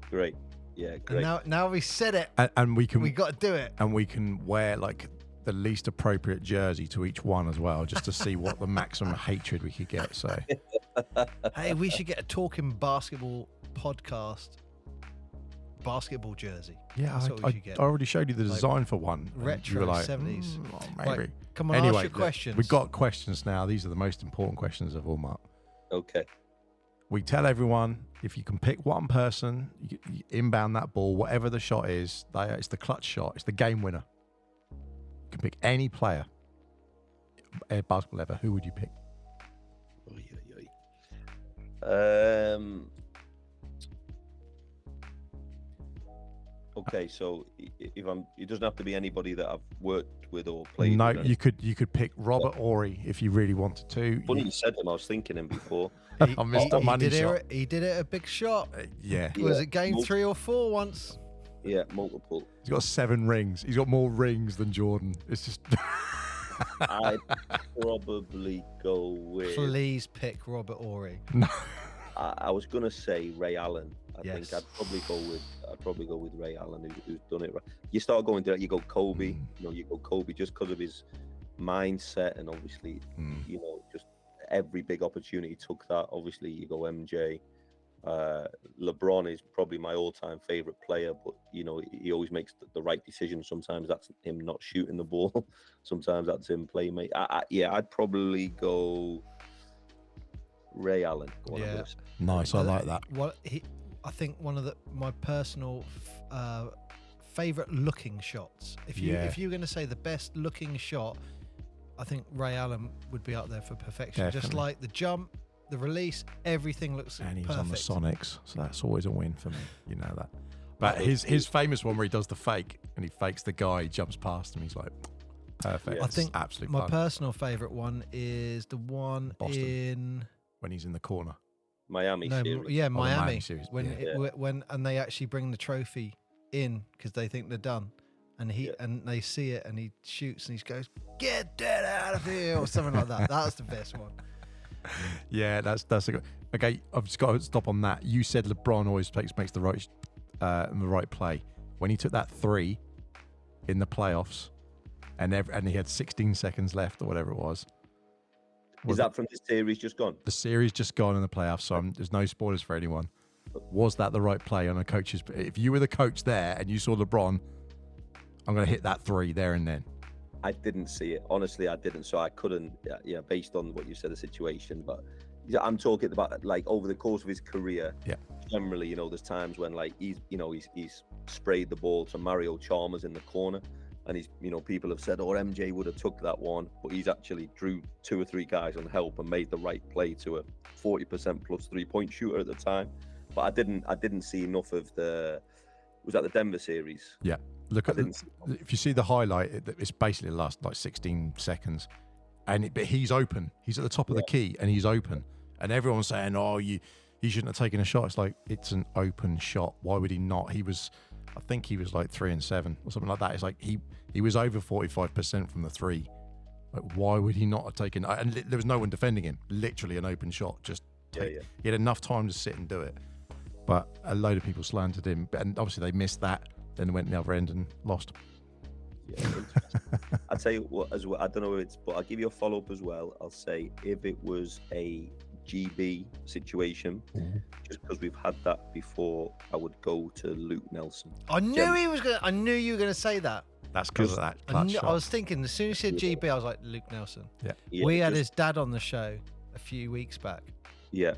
Great. Yeah, great. And now we said it, and we got to do it. And we can wear like the least appropriate jersey to each one as well, just to see what the maximum hatred we could get. So, hey, we should get a Talking Basketball podcast basketball jersey. Yeah, I already showed you the design for one. Retro you were like, 70s. Maybe. Right, come on, anyway, ask your questions. We've got questions now. These are the most important questions of all, Mark. Okay. We tell everyone, if you can pick one person, you inbound that ball, whatever the shot is, it's the clutch shot, it's the game winner. You can pick any player, basketball ever. Who would you pick? Okay, so it doesn't have to be anybody that I've worked with or played. No, with. you could pick Robert Ory if you really wanted to. Funny you said him. I was thinking him before. I missed a money shot. He did it a big shot. Yeah. Was it game 3 or 4 once? Yeah, multiple. He's got 7 rings. He's got more rings than Jordan. It's just. I'd probably go with. Please pick Robert Ory. No. I was gonna say Ray Allen. I Yes. think I'd probably go with Ray Allen, who's done it right. You start going there, you go Kobe. You go Kobe just because of his mindset and obviously, just every big opportunity took that. Obviously, you go MJ. LeBron is probably my all-time favorite player, but he always makes the right decision. Sometimes that's him not shooting the ball. Sometimes that's him playmate. I'd probably go Ray Allen. Yeah. Nice, I like that. I think one of my personal favorite looking shots. If you're going to say the best looking shot, I think Ray Allen would be up there for perfection. Definitely. Just like the jump, the release, everything looks perfect. And he's on the Sonics, so that's always a win for me. You know that. But his famous one where he does the fake and he fakes the guy, he jumps past him. He's like, perfect. Yeah. I think absolutely my personal favorite one is the one Boston. When he's in the corner. Miami series. Yeah, Miami. Series. When they actually bring the trophy in because they think they're done, and and they see it and he shoots and he goes, "Get that out of here" or something like that. That's the best one. Yeah, that's a good. Okay, I've just got to stop on that. You said LeBron always makes the right play. when he took that 3 in the playoffs, and he had 16 seconds left or whatever it was. Is that from the series just gone? The series just gone in the playoffs, so there's no spoilers for anyone. Was that the right play on a coach's? If you were the coach there and you saw LeBron, I'm going to hit that 3 there and then. I didn't see it. Honestly, I didn't. So I couldn't, based on what you said, the situation. But I'm talking about like over the course of his career. Yeah. Generally, there's times when like he's sprayed the ball to Mario Chalmers in the corner. And he's, people have said, MJ would have took that one, but he's actually drew 2 or 3 guys on help and made the right play to a 40% plus 3-point shooter at the time. But I didn't see enough of was that the Denver series? Yeah. Look if you see the highlight, it's basically the last like 16 seconds, but he's open. He's at the top of the key and he's open, and everyone's saying, he shouldn't have taken a shot. It's like, it's an open shot. Why would he not? I think he was like 3 and 7 or something like that. It's like he was over 45% from the 3. Like, why would he not have taken? And there was no one defending him. Literally an open shot. He had enough time to sit and do it. But a load of people slanted him, and obviously they missed that. Then they went the other end and lost. Yeah, I'll tell you what as well. I don't know but I'll give you a follow up as well. I'll say if it was a GB situation, just because we've had that before, I would go to Luke Nelson. I knew I knew you were gonna say that. That's because of that clutch shot. I was thinking as soon as you said GB, I was like, Luke Nelson. Yeah. We had his dad on the show a few weeks back. Yeah.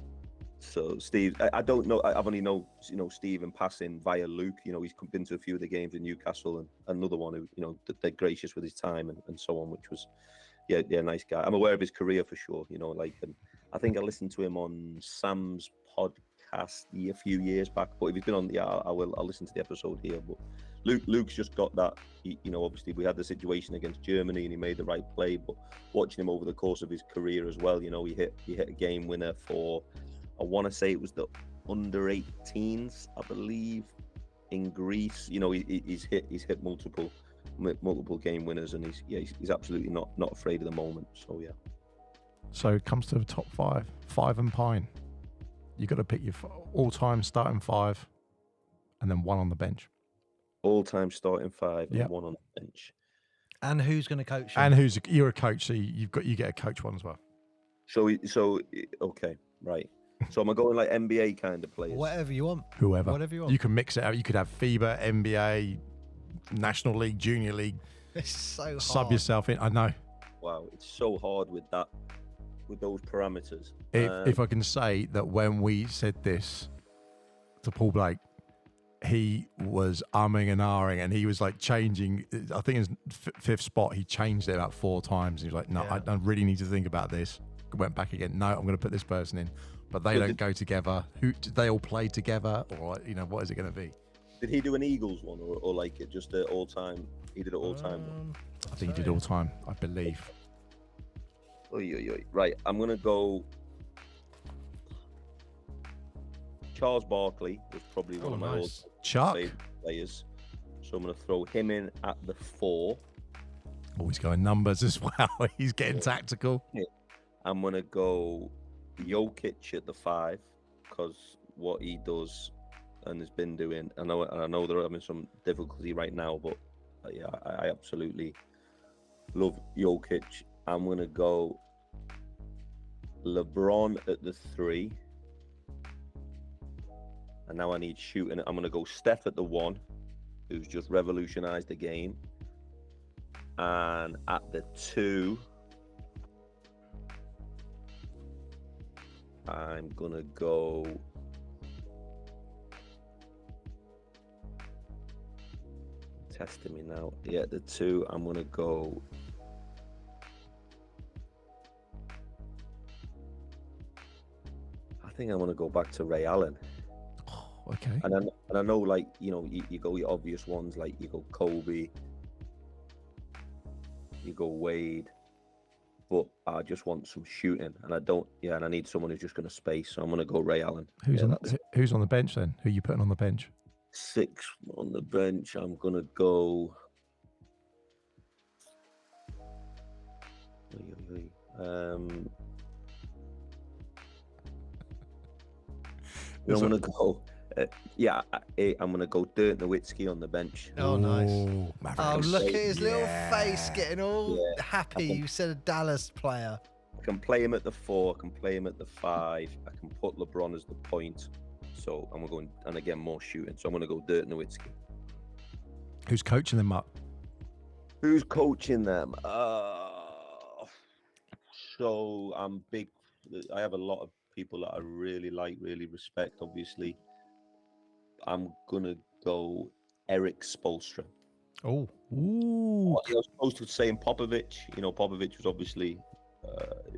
So Steve, I don't know. I've only know Steve in passing via Luke. He's been to a few of the games in Newcastle, and another one who they're gracious with his time and so on, which was nice guy. I'm aware of his career for sure. And I think I listened to him on Sam's podcast a few years back. But if he's been on, I'll listen to the episode here. But Luke's just got that. Obviously we had the situation against Germany and he made the right play. But watching him over the course of his career as well, he hit a game winner for, I want to say it was the under 18s, I believe, in Greece. He's hit multiple game winners, and he's absolutely not afraid of the moment. So yeah. So it comes to the top 5 and Pine. You got to pick your all-time starting 5, and then 1 on the bench. All-time starting 5 and 1 on the bench. And who's going to coach you? And you're a coach, so you get a coach one as well. So okay, right. So am I going like NBA kind of players? Whatever you want. Whatever you want. You can mix it out. You could have FIBA, NBA, National League, Junior League. It's so hard. Sub yourself in. I know. Wow, it's so hard with those parameters. If I can say that when we said this to Paul Blake, he was umming and ahhing, and he was like changing. I think his 5th spot, he changed it about 4 times. He was like, no, I really need to think about this. Went back again. No, I'm going to put this person in. But they don't go together. Did they all play together, or what is it going to be? Did he do an Eagles one, or like it just an all time? He did an all time one. I think he did all time. I believe. Right, I'm gonna go. Charles Barkley was probably one of my favorite players, so I'm gonna throw him in at the 4. Always going numbers as well. He's getting tactical. Yeah. I'm gonna go Jokic at the 5, because what he does and has been doing, I know they're having some difficulty right now, but I absolutely love Jokic. I'm gonna go LeBron at the 3, and now I need shooting. I'm gonna go Steph at the 1, who's just revolutionized the game, and at the 2, I'm gonna go testing me now. Yeah, the 2, I'm gonna go I think I'm gonna go back to Ray Allen. Oh, okay. And I know, like, you go your obvious ones, like you go Kobe, you go Wade, but I just want some shooting, and I need someone who's just going to space. So I'm going to go Ray Allen. Who's on the bench then? Who are you putting on the bench? 6 on the bench. I'm going to go. I'm going to go. Yeah, I'm gonna go Dirk Nowitzki on the bench. Oh, nice. Ooh, Oh, Mavericks. look at his little Yeah. face getting all Yeah. happy. You said a Dallas player. I can play him at the 4. I can play him at the 5. I can put LeBron as the point. So I'm going, and again, more shooting. So I'm going to go Dirk Nowitzki. Who's coaching them up? Who's coaching them? So I'm big. I have a lot of people that I really like, really respect. Obviously, I'm gonna go Eric Spoelstra. Oh, Ooh. I was supposed to say Popovich. Popovich was obviously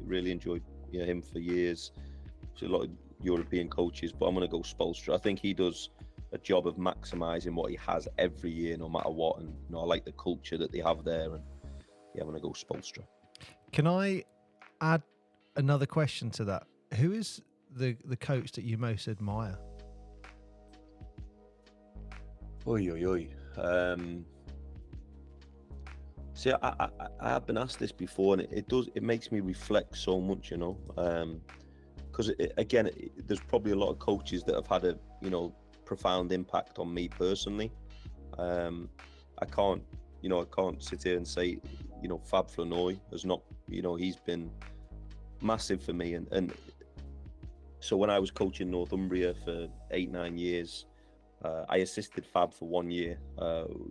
really enjoyed him for years. There's a lot of European coaches, but I'm gonna go Spoelstra. I think he does a job of maximising what he has every year, no matter what. And I like the culture that they have there. And yeah, I'm gonna go Spoelstra. can I add another question to that? Who is the coach that you most admire? Oi. See, I have been asked this before, and it makes me reflect so much, because again, there's probably a lot of coaches that have had a profound impact on me personally. I can't sit here and say Fab Flanoy has not, he's been massive for me, and so when I was coaching Northumbria for 8-9 years, I assisted Fab for 1 year.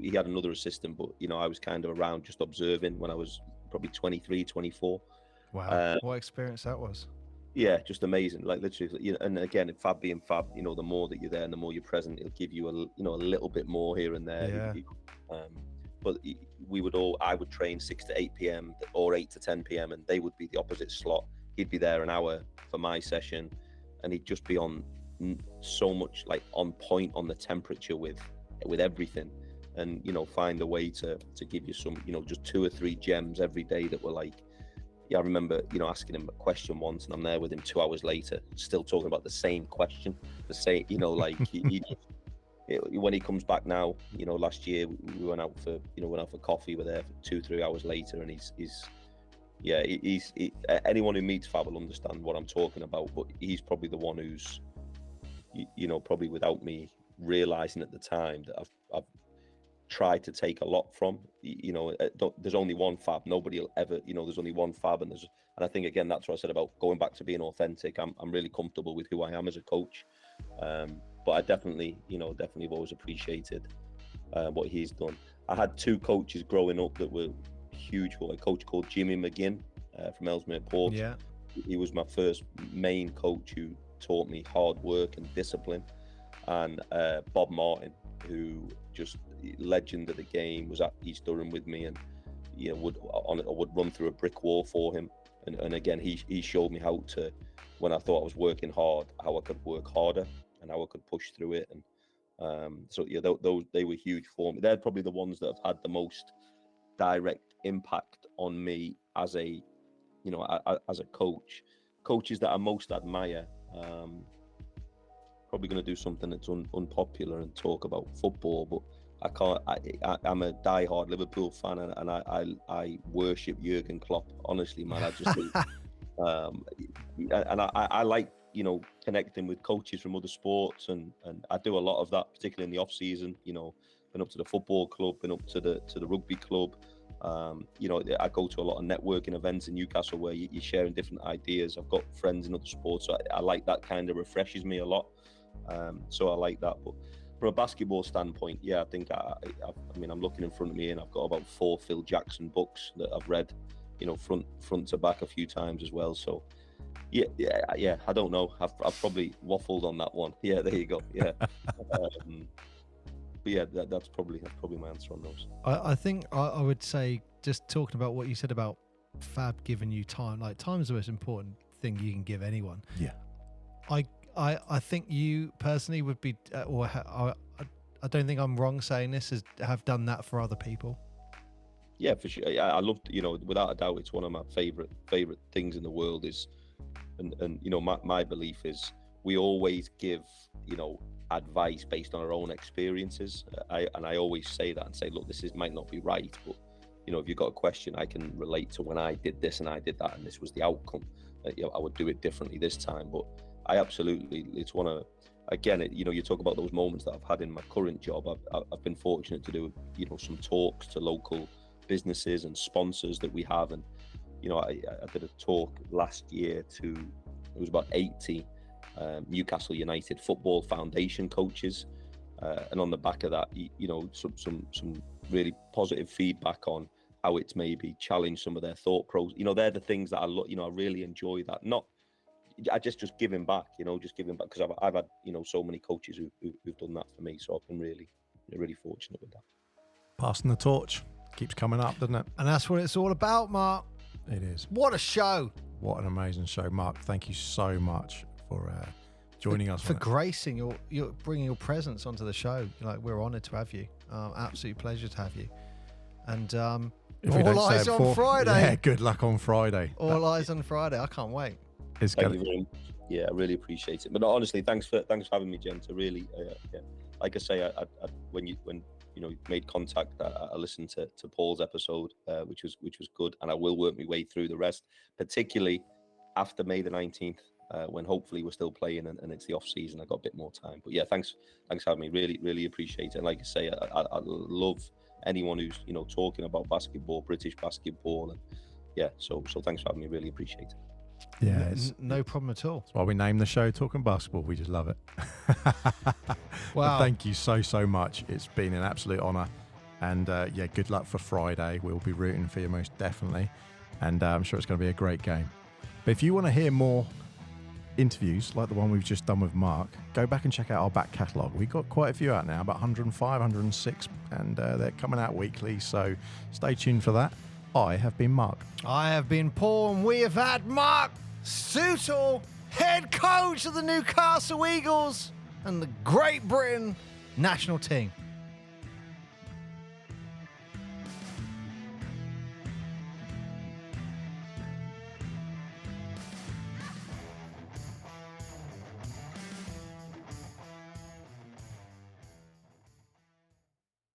He had another assistant, but I was kind of around just observing when I was probably 23, 24. Wow, what experience that was. Yeah, just amazing. Like literally, and again, Fab being Fab, the more that you're there and the more you're present, it'll give you a little bit more here and there. Yeah. But I would train 6 to 8 p.m. or 8 to 10 p.m. and they would be the opposite slot. He'd be there an hour for my session, and he'd just be on so much, like on point on the temperature with everything, and find a way to give you some just 2 or 3 gems every day that were like, I remember asking him a question once, and I'm there with him 2 hours later still talking about the same question, the same like when he comes back now, last year we went out for coffee. We're there for 2-3 hours later, and he's anyone who meets Fab will understand what I'm talking about, but he's probably the one who's probably without me realizing at the time that I've tried to take a lot from. There's only one Fab. Nobody will ever, there's only one Fab, and I think again that's what I said about going back to being authentic. I'm really comfortable with who I am as a coach, but I definitely have always appreciated what he's done. I had 2 coaches growing up that were huge. A coach called Jimmy McGinn from Ellesmere Port. Yeah, he was my first main coach who taught me hard work and discipline, and Bob Martin, who just legend of the game, was at East Durham with me, and I would run through a brick wall for him, and again he showed me how to, when I thought I was working hard, how I could work harder and how I could push through it. And those they were huge for me. They're probably the ones that have had the most direct impact on me as a as a coach. Coaches that I most admire, probably going to do something that's unpopular and talk about football, but I can't. I'm a diehard Liverpool fan, and I worship Jurgen Klopp. Honestly, man, I just and I like connecting with coaches from other sports, and I do a lot of that, particularly in the off season. Been up to the football club, been up to the rugby club. I go to a lot of networking events in Newcastle where you're sharing different ideas. I've got friends in other sports, so I like that. Kind of refreshes me a lot. So I like that. But from a basketball standpoint, I think I'm looking in front of me, and I've got about 4 Phil Jackson books that I've read, front to back a few times as well. So yeah. I don't know. I've probably waffled on that one. Yeah, there you go. Yeah. But yeah, that's probably my answer on those. I think I would say, just talking about what you said about Fab giving you time, like time is the most important thing you can give anyone. Yeah. I think you personally would be, I don't think I'm wrong saying this, have done that for other people. Yeah, for sure. I love, without a doubt, it's one of my favorite things in the world is, and my belief is we always give, advice based on our own experiences. I always say that and say, look, might not be right, but if you've got a question, I can relate to when I did this and I did that and this was the outcome. I would do it differently this time. But I absolutely, it's again, you talk about those moments that I've had in my current job. I've been fortunate to do, some talks to local businesses and sponsors that we have. And, I did a talk last year to, it was about 80 Newcastle United Football Foundation coaches. And on the back of that, some really positive feedback on how it's maybe challenged some of their thought process. They're the things that I really enjoy that. I just giving back, because I've had, so many coaches who've done that for me. So I've been really fortunate with that. Passing the torch keeps coming up, doesn't it? And that's what it's all about, Mark. It is. What a show. What an amazing show. Mark, thank you so much for joining us. For gracing your bringing your presence onto the show. We're honoured to have you. Absolute pleasure to have you. And all eyes on Friday. Yeah, good luck on Friday. All eyes on Friday. I can't wait. Thank you very much. Yeah, I really appreciate it. But no, honestly, thanks for having me, Jen. To really, like I say, when you made contact, I listened to Paul's episode, which was good, and I will work my way through the rest, particularly after May the 19th, when hopefully we're still playing and it's the off season. I got a bit more time. But yeah, thanks for having me. Really, really appreciate it. And like I say, I love anyone who's talking about basketball, British basketball, and yeah. So thanks for having me. Really appreciate it. Yeah, no problem at all. That's why we named the show Talking Basketball. We just love it. Wow. Thank you so much. It's been an absolute honour. And good luck for Friday. We'll be rooting for you most definitely. And I'm sure it's going to be a great game. But if you want to hear more interviews like the one we've just done with Mark, go back and check out our back catalogue. We've got quite a few out now, about 105, 106, and they're coming out weekly. So stay tuned for that. I have been Mark. I have been Paul, and we have had Marc Steutel, head coach of the Newcastle Eagles and the Great Britain national team.